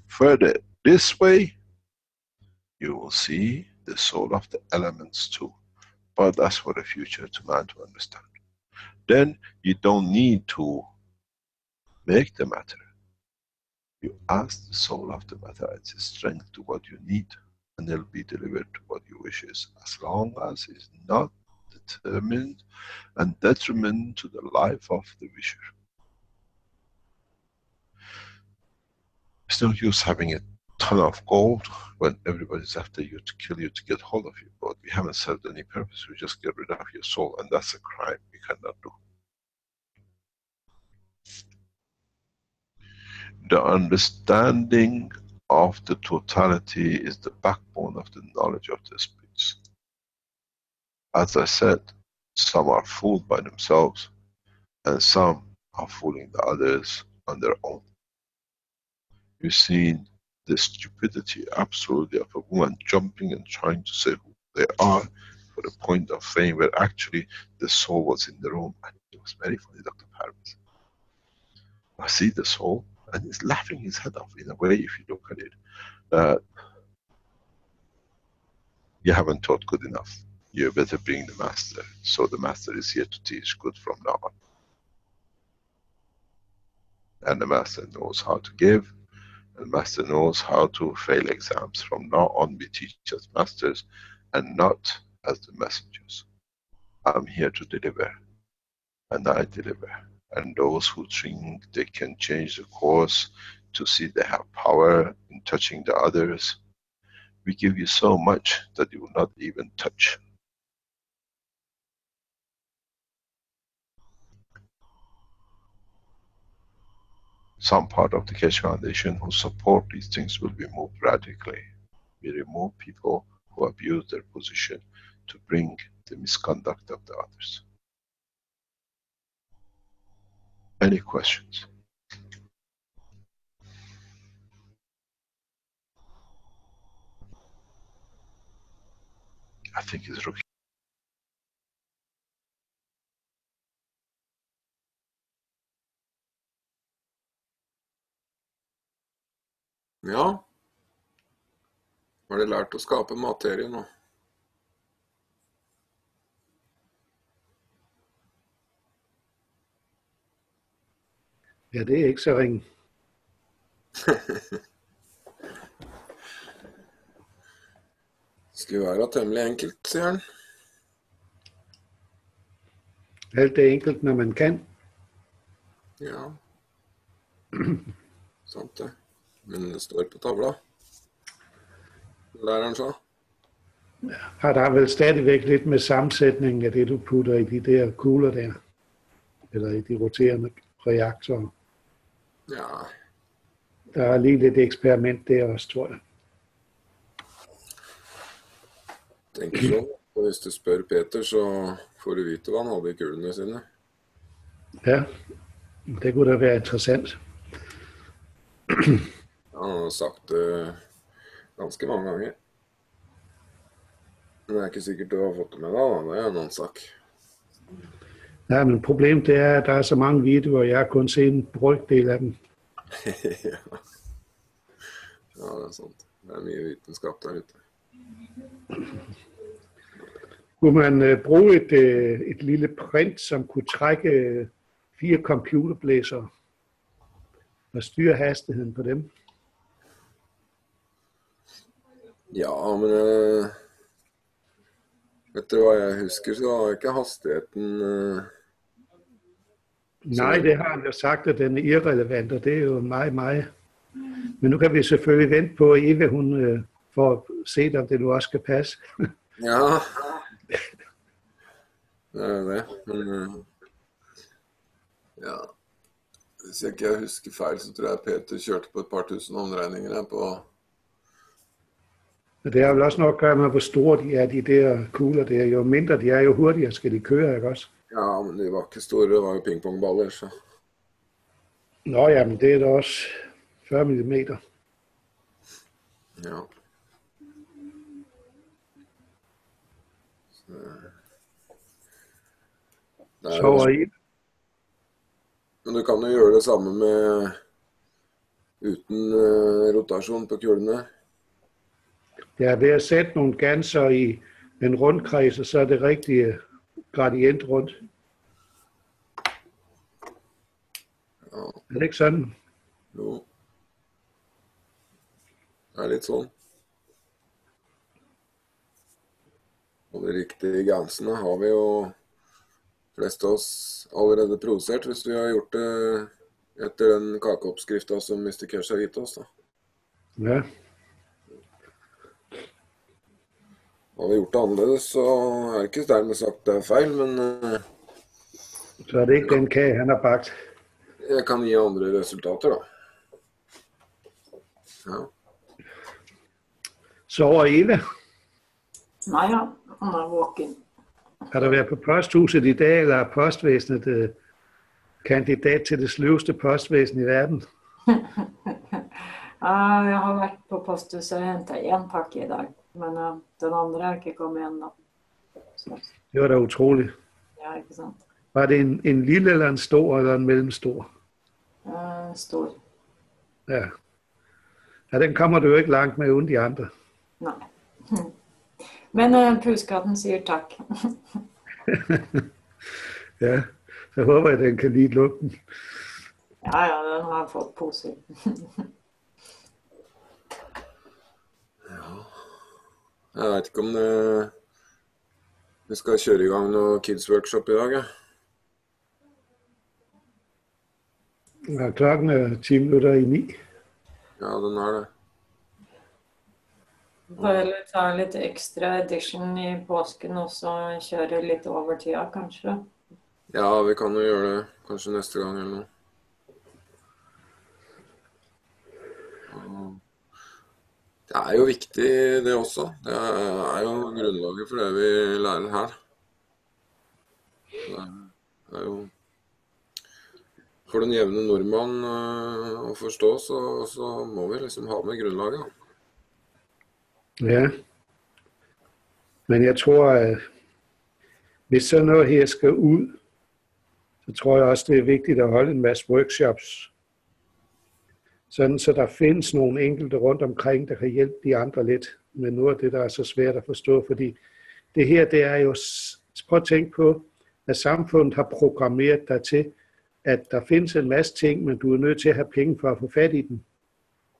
further this way, you will see the soul of the elements too. But that's for the future to man to understand. Then you don't need to make the matter. You ask the soul of the matter its strength to what you need, and it'll be delivered to what you wish is, as long as it's not the determined and detriment to the life of the wisher. It's no use having a ton of gold when everybody's after you to kill you to get hold of you, but we haven't served any purpose, we just get rid of your soul, and that's a crime we cannot do. The understanding of the totality is the backbone of the knowledge of the space. As I said, some are fooled by themselves, and some are fooling the others on their own. You've seen the stupidity absolutely of a woman jumping and trying to say who they are for the point of fame, where actually the soul was in the room. And it was very funny, Dr. Parvis. I see the soul, and he's laughing his head off in a way, if you look at it. You haven't taught good enough. You better bring the master. So the master is here to teach good from now on. And the master knows how to give, and the master knows how to fail exams. From now on we teach as masters and not as the messengers. I'm here to deliver, and I deliver. And those who think they can change the course to see they have power in touching the others, we give you so much that you will not even touch. Some part of the Keshe Foundation who support these things will be moved radically. We remove people who abuse their position to bring the misconduct of the others. Any questions? I think it's rookie. Ja. Har de lært å skape materie nå? Ja, det er ikke så ringe. Skulle være temmelig enkelt, sier han. Alt er enkelt, når man kan. Ja. Sant det. Men det står på tavla. Læreren sa. Har der vel stadigvæk lidt med sammensætningen af det, du putter i de der kugler der? Eller i de roterende reaktorer? Ja. Der er lige lidt eksperiment der også, tror jeg. Tenker sånn. Og hvis du spør Peter, så får du vite hva han hadde i kulene sine. Ja, det kunne da være interessant. Han har sagt det ganske mange ganger. Men det er ikke sikkert du har fått det med deg, da. Det er en annen sak. Nej, men problemet det er, at der er så mange videoer, og jeg har kun set en brøkdel af dem. Ja. Ja, det er sant. Det er mye vitenskap der ute. Kunne man bruge et lille print, som kunne trække 4 computerblæsere og styre hastigheden på dem? Ja, men vet du hva jeg husker, så var ikke hastigheten Nej, det har han jo sagt, at den er irrelevant, og det er jo meget. Men nu kan vi selvfølgelig vente på, at Eva, hun får set, om det nu også skal passe. Ja, det er det, men ja, hvis ikke jeg husker feil, så tror jeg Peter kjørte på et par tusen omdreininger her på. Det har vel også nok at gøre med, hvor store de er, de der kugler der. Jo mindre de er, jo hurtigere skal de køre, ikke også? Ja, men de var ikke store, det var jo pingpongballer, så. Nå ja, men det er da også 40 mm. Ja. Så i. Men du kan jo gjøre det samme med uten rotasjon på kulene. Ja, ved at sætte nogle ganser i en rundkreds, og så er det rigtige gradient rundt. Ja. Er det ikke sådan? Jo. Det er litt sånn. Og de riktige gansene har vi jo flest av oss allerede produsert, hvis vi har gjort det etter den kakeoppskriften som Mr. Keshe har gitt oss da. Ja. Har vi gjort det annerledes, så det ikke dermed sagt det feil, men så det ikke den kage, han har bagt. Jeg kan gi andre resultater da. Ja. Sover Eva? Nei, ja, han våken. Har du været på posthuset i dag, eller er postvæsenet kandidat til det sløveste postvæsen i verden? Jeg har vært på posthuset og hentet en pakke i dag, men den andre er ikke kommet igjen da. Så. Det var da utroligt. Ja, ikke sant. Var det en lille, eller en stor, eller en mellemstor? Stor. Ja. Ja, den kommer du jo ikke langt med uden de andre. Nei. Men puskatten sier takk. Ja, så håper jeg, den kan lide lugten. Ja, den har fått poser. Ja. Jeg vet ikke om vi skal kjøre i gang noe kids workshop i dag, ja. Ja, klokken er 10 minutter i 9. Ja, den er det. Bare ta litt ekstra edition i påsken og så kjøre litt over tida, kanskje. Ja, vi kan jo gjøre det kanskje neste gang eller noe. Det er jo viktig det også. Det er jo grunnlaget for det vi lærer her. Det er jo for den jevne nordmann å forstå, så må vi liksom ha med grunnlaget. Ja, men jeg tror, at hvis sådan noget her skal ud, så tror jeg også, det er vigtigt at holde en masse workshops, sådan så der findes nogle enkelte rundt omkring, der kan hjælpe de andre lidt med noget af det, der er så svært at forstå, fordi det her, det er jo, prøv at tænke på, at samfundet har programmeret dig til, at der findes en masse ting, men du er nødt til at have penge for at få fat i dem.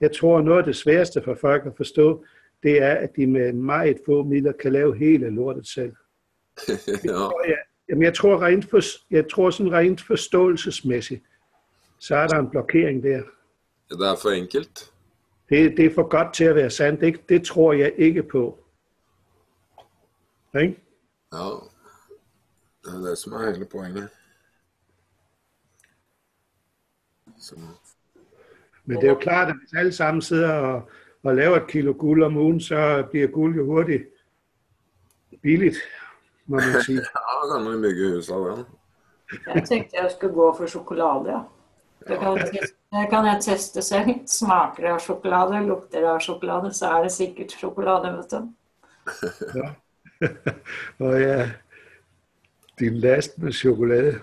Jeg tror, noget af det sværeste for folk at forstå, det er, at de med meget få midler kan lave hele lortet selv. Ja. Jeg tror sådan rent forståelsesmæssigt, så er der en blokering der. Det er for enkelt. Det er for godt til at være sandt. Det tror jeg ikke på. Ikke? Ja, det er det som er hele poenget. Så. Men det er jo klart, at hvis alle sammen sidder og laver et kilo guld om ugen, så bliver guld jo hurtigt billigt, må man sige. Ja, kan man bygge hus av den. Jeg tenkte jeg skulle gå for chokolade, ja. Det kan jeg teste selv. Smaker det av chokolade, lukter det av chokolade, så er det sikkert chokolade, vet du. Ja. Og ja, din last med chokolade.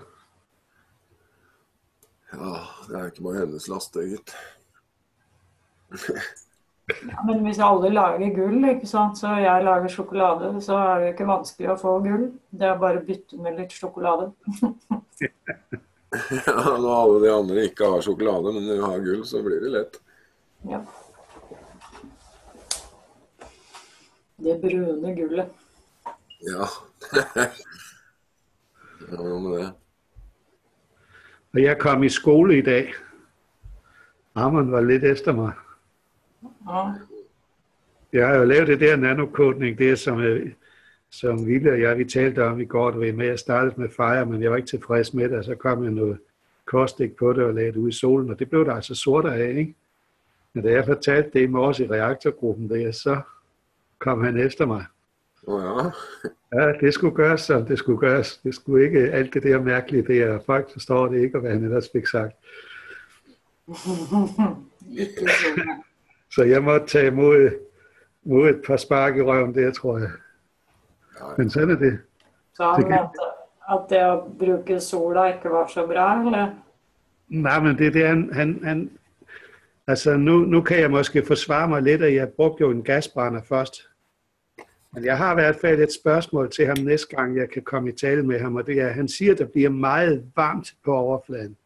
Ja, det er ikke bare hendes last, gitt. Ja, men hvis alle lager gull, ikke sant, så jeg lager chokolade, så er det ikke vanskelig å få gull. Det er bare å bytte med litt chokolade. Ja, når alle de andre ikke har chokolade, men de har gull, så blir det lett. Ja. Det brune gullet. Ja. Ja, med det. Og jeg kom i skole i dag. Armen var lidt efter mig. Ja. Jeg har jo lavet det der nanokodning, det som Ville og jeg, vi talte om i går, det var med, jeg startede med Fire, men jeg var ikke tilfreds med det, og så kom jeg noget kostik på det og lagde det ud i solen, og det blev der altså sort af, ikke? Men da jeg fortalte det i morges i reaktorgruppen, der, så kom han efter mig. Ja. Ja, det skulle gøres, som det skulle gøres. Det skulle ikke alt det der mærkelige der. Folk forstår det ikke, og hvad han ellers fik sagt. Så jeg måtte tage mod et par spark i røven der, tror jeg. Men sådan er det. Så han mente at det at bruge sola ikke var så bra, eller? Nej, men det er han altså nu kan jeg måske forsvare mig lidt, at jeg brugte jo en gasbrænder først. Men jeg har i hvert fald et spørgsmål til ham næste gang, jeg kan komme i tale med ham, og det er, at han siger, at der bliver meget varmt på overfladen.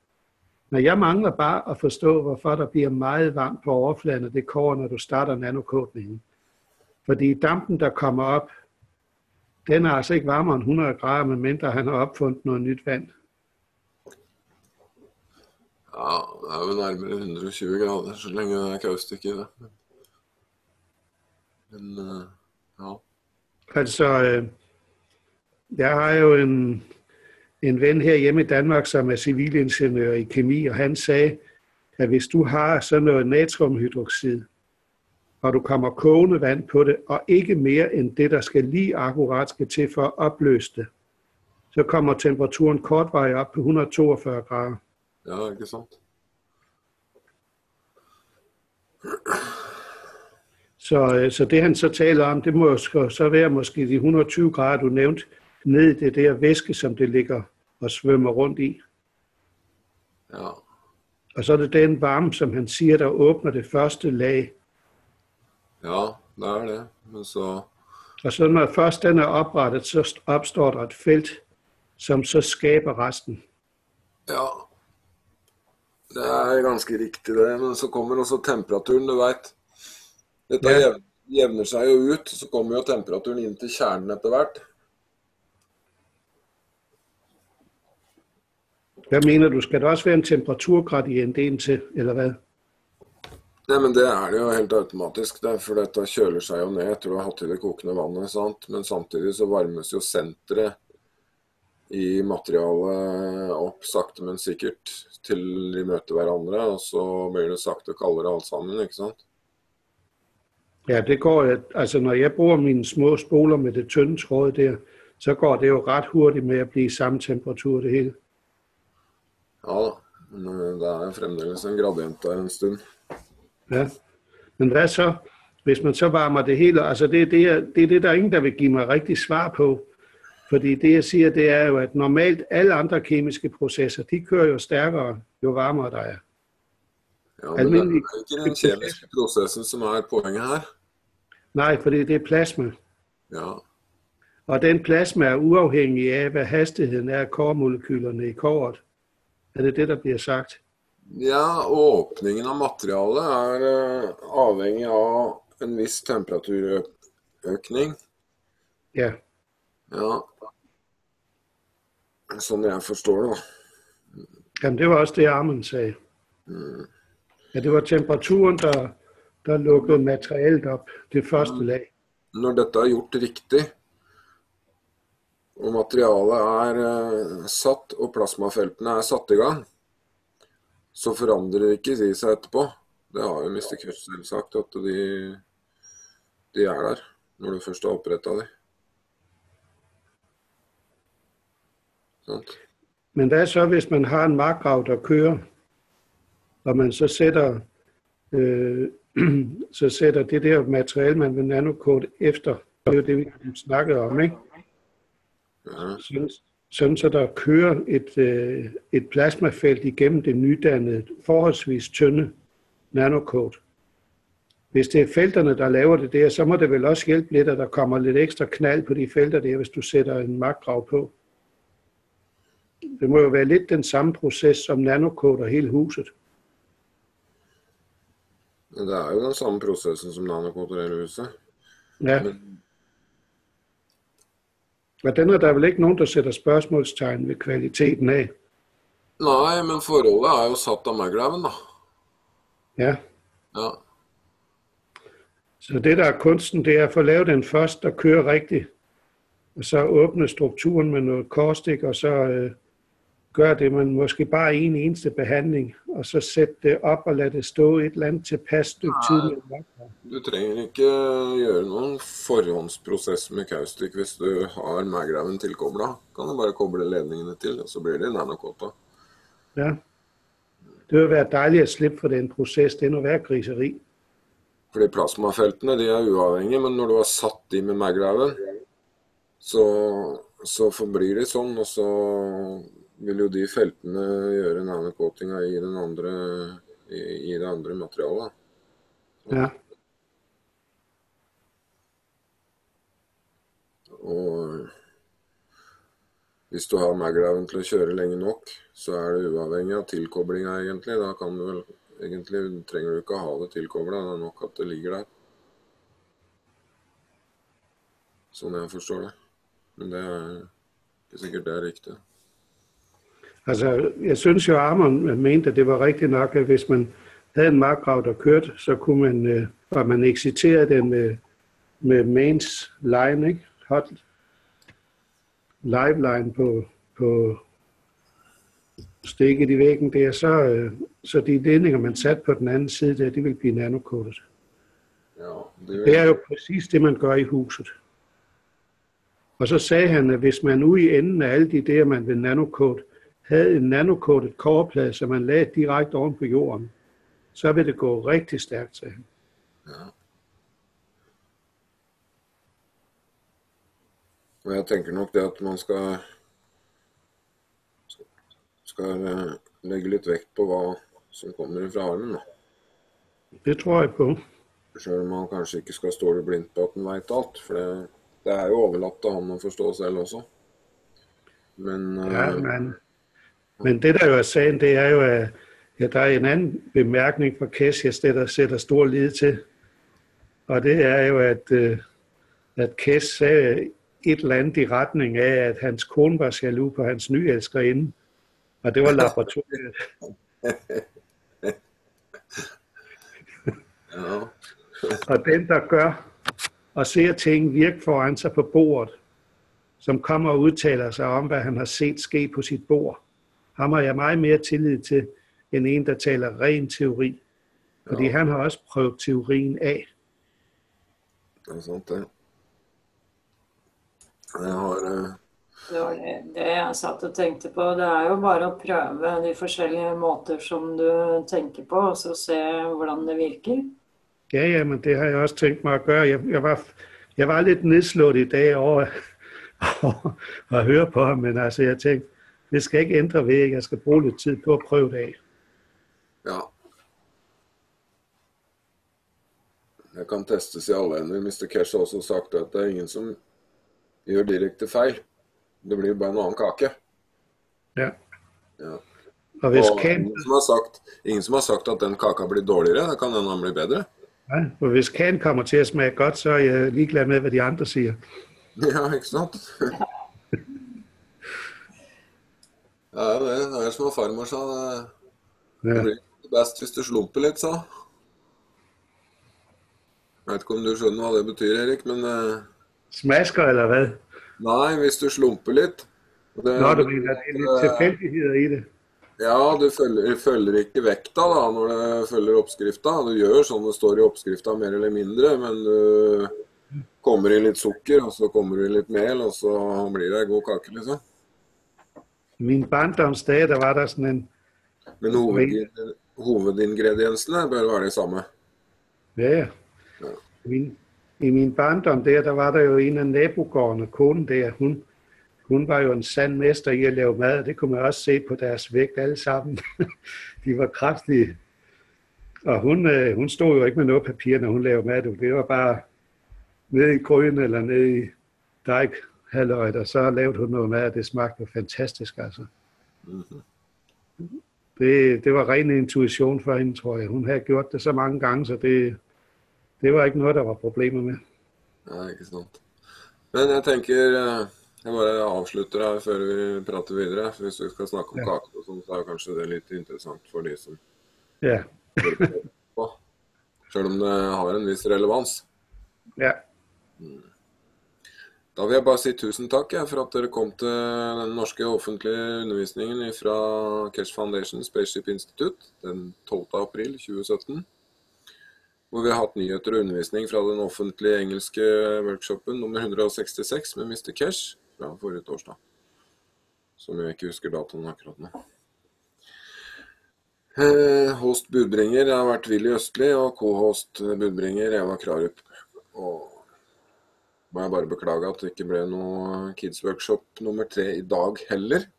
Men jeg mangler bare at forstå, hvorfor der bliver meget varmt på overfladen, og det kommer, når du starter nanokodningen. Fordi dampen, der kommer op, den er altså ikke varmere end 100 grader, medmindre han har opfundet noget nyt vand. Ja, det er jo nærmere 120 grader, så længe det er kaustik i det. Men, ja. Altså, jeg har jo en ven her hjemme i Danmark, som er civilingeniør i kemi, og han sagde, at hvis du har sådan noget natriumhydroxid, og du kommer kogende vand på det, og ikke mere end det, der skal lige akkurat skal til for at opløse det, så kommer temperaturen kortvarigt op på 142 grader. Ja, ikke sant? Så det han så taler om, det må så være måske de 120 grader, du nævnte, ned i det der væske, som det ligger og svømmer rundt i. Ja. Og så er det den varme, som han siger, der åbner det første lag. Ja, det er det. Men så... Og så når først den er oprettet, så opstår der et felt, som så skaber resten. Ja, det er ganske riktig det, men så kommer også temperaturen, du vet. Dette jevner seg jo ut, så kommer jo temperaturen inn til kjernen etter hvert. Hvad mener du? Skal der også være en temperaturgradient indtil, eller hvad? Nei, men det er det jo helt automatisk, det, for dette kjøler seg jo ned etter du har hatt i det kokende vannet, sant? Men samtidig så varmes jo senteret i materialet opp sakte, men sikkert til de møter hverandre, og så blir det sakte kaldere alt sammen, ikke sant? Ja, det går, altså når jeg bruger mine små spoler med det tynde tråd der, så går det jo ret hurtigt med at blive samme temperatur det hele. Ja, men det er fremdeles en gradient der en stund. Ja, men hvad så, hvis man så varmer det hele, altså det er det, der er ingen, der vil give mig rigtig svar på. Fordi det, jeg siger, det er jo, at normalt alle andre kemiske processer, de kører jo stærkere, jo varmere der er. Ja, men det er ikke den kemiske processen, som er poenget her. Nej, fordi det er plasma. Ja. Og den plasma er uafhængig af, hvad hastigheden er af kobbermolekylerne i kobberet. Er det det, der bliver sagt? Ja, åpningen av materialet er avhengig av en viss temperaturøkning. Ja. Ja. Sådan jeg forstår det, da. Jamen, det var også det, Armen sagde. Ja, det var temperaturen, der lukkede materialet op, det første lag. Når dette er gjort riktig, og materialet er satt, og plasmafeltene er satt i gang, så forandrer ikke de seg etterpå. Det har jo Mr. Keshe selv sagt, at de er der, når du først har opprettet dem. Sant? Men hvad så, hvis man har en markgrav, der kører, og man så sætter det der materiale, man vil nanokode efter? Det er jo det, vi snakkede om, ikke? Ja. Sådan så der kører et plasmafelt igennem det nydannede, forholdsvis tynde nanokode. Hvis det er felterne, der laver det der, så må det vel også hjælpe lidt, at der kommer lidt ekstra knald på de felter der, hvis du sætter en markgrav på. Det må jo være lidt den samme proces, som nanokoder hele huset. Det er jo den samme processen som nanokoder hele huset. Ja. Og den er der vel ikke nogen, der sætter spørgsmålstegn ved kvaliteten af? Nej, men forholdet er jo satt av maggraven, da. Ja. Ja. Så det, der er kunsten, det er at få lavet den først, der kører rigtigt. Og så åbne strukturen med noget korstik, og så gør det man måske bare en eneste behandling, og så sætte det op og lade det stå et eller andet tilpas stykke tid. Du trenger ikke gjøre noen forhåndsprocess med kaustik hvis du har maggraven tilkoblet. Kan du bare koble ledningene til, og så blir det nanokota. Ja, det vil være dejligt at slippe for den proces, det er noget værd griseri. Fordi plasmafeltene, de er uavhengige, men når du har satt de med maggraven, så forblir de sånn, og så vil jo de feltene gjøre nanocoatinga i det andre materialet. Ja. Og hvis du har maggraven til å kjøre lenge nok, så er det uavhengig av tilkoblinga egentlig. Da kan du vel, egentlig trenger du ikke ha det tilkoblet, det er nok at det ligger der. Sånn jeg forstår det. Men det ikke sikkert det riktig. Altså, jeg synes jo, Armand mente, at det var rigtigt nok, at hvis man havde en markgrav, der kørte, så kunne man, og man exciterede den med mains line, ikke? Hot live line på stikket i væggen der, så de ledninger, man satte på den anden side der, de vil blive nanocoated. Ja, Det er jo præcis det, man gør i huset. Og så sagde han, at hvis man ude i enden af alle de der, man vil nanocoat, havde en nanocoated coverplade, som man lagde direkte oven på jorden, så vil det gå rigtig stærkt, sagde han. Ja. Og jeg tenker nok det at man skal legge litt vekt på hva som kommer fra armen. Da. Det tror jeg på. Selv om man kanskje ikke skal stå blindt på at den vet alt, for det er jo overlatt til han å forstå selv også. Men, men det der jo er sagen, det er jo, at der er en anden bemærkning fra Keshe, der sætter stor lid til. Og det er jo, at Keshe sagde et eller andet i retning af, at hans kone var jaloux på hans nye elskerinde. Og det var laboratoriet. Ja. Og den, der gør og ser ting virke foran sig på bordet, som kommer og udtaler sig om, hvad han har set ske på sit bord, ham har jeg meget mere tillid til, end en, der taler ren teori. Fordi han har også prøvet teorien af. Det er sant det. Jeg har... Det var det jeg satt og tenkte på. Det er jo bare å prøve de forskjellige måter som du tenker på, og så se hvordan det virker. Ja, men det har jeg også tænkt mig at gøre. Jeg var lidt nedslået i dag over at høre på ham, men altså jeg tænkte, det skal ikke ændre ved, at jeg skal bruge lidt tid på at prøve det af. Ja. Det kan testes i alle ender. Mr. Keshe har også sagt at det er ingen som gjør direkte feil. Det blir bare en annen kake. Ja. Ja. Og hvis ingen som har sagt at den kaka blir dårligere, det kan den bli bedre. Ja, og hvis kagen kommer til at smage godt, så er jeg ligeglad med, hvad de andre siger. Ja, ikke sant? Ja, det er som farmor sa. Det blir best hvis du slumper litt, sa. Jeg vet ikke om du skjønner hva det betyr, Erik, men... Smasker, eller hvad? Nei, hvis du slumper litt. Nå, du mener, det er litt tilfeldigheder i det. Ja, du følger ikke vekta da, når du følger oppskrifta. Du gjør sånn det står i oppskrifta mer eller mindre, men du kommer i litt sukker, og så kommer du i litt mel, og så blir det god kake, liksom. Min barndomsdag, der var der sådan en... Men hovedingrediensene bør være det samme. Ja. I min barndom der var der jo en af nabogårdene, konen der, hun var jo en sand mester i at lave mad, og det kunne man også se på deres vægt alle sammen. De var kraftige. Og hun stod jo ikke med noget papir, når hun lavede mad. Det var bare nede i gryden eller nede i dejkhalvøjet, og så lavede hun noget mad, og det smagte fantastisk, altså. Mm-hmm. Det var ren intuition for hende, tror jeg. Hun havde gjort det så mange gange, så det var ikke noget, der var problemer med. Ja, ikke sant. Men jeg tenker, jeg bare avslutter her før vi prater videre. Hvis vi skal snakke om kake og sånt, så er kanskje det litt interessant for de som på. Selv om det har en viss relevans. Ja. Da vil jeg bare si tusen takk for at dere kom til den norske offentlige undervisningen fra Keshe Foundation Spaceship Institute den 12. april 2017. Hvor vi har hatt nyheter og undervisning fra den offentlige engelske workshopen nummer 166 med Mr. Keshe fra forrige torsdag, som jeg ikke husker datoen akkurat nå. Host budbringer har vært Willy Østli, og co-host budbringer Eva Krarup. Og må jeg bare beklage at det ikke ble noe Kids Workshop nummer 3 i dag heller.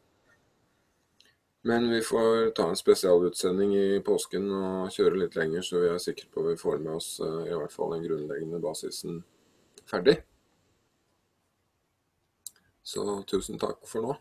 Men vi får ta en spesialutsending i påsken og kjøre litt lenger, så vi er sikre på at vi får med oss i hvert fall den grunnleggende basisen ferdig. Så tusen takk for nå.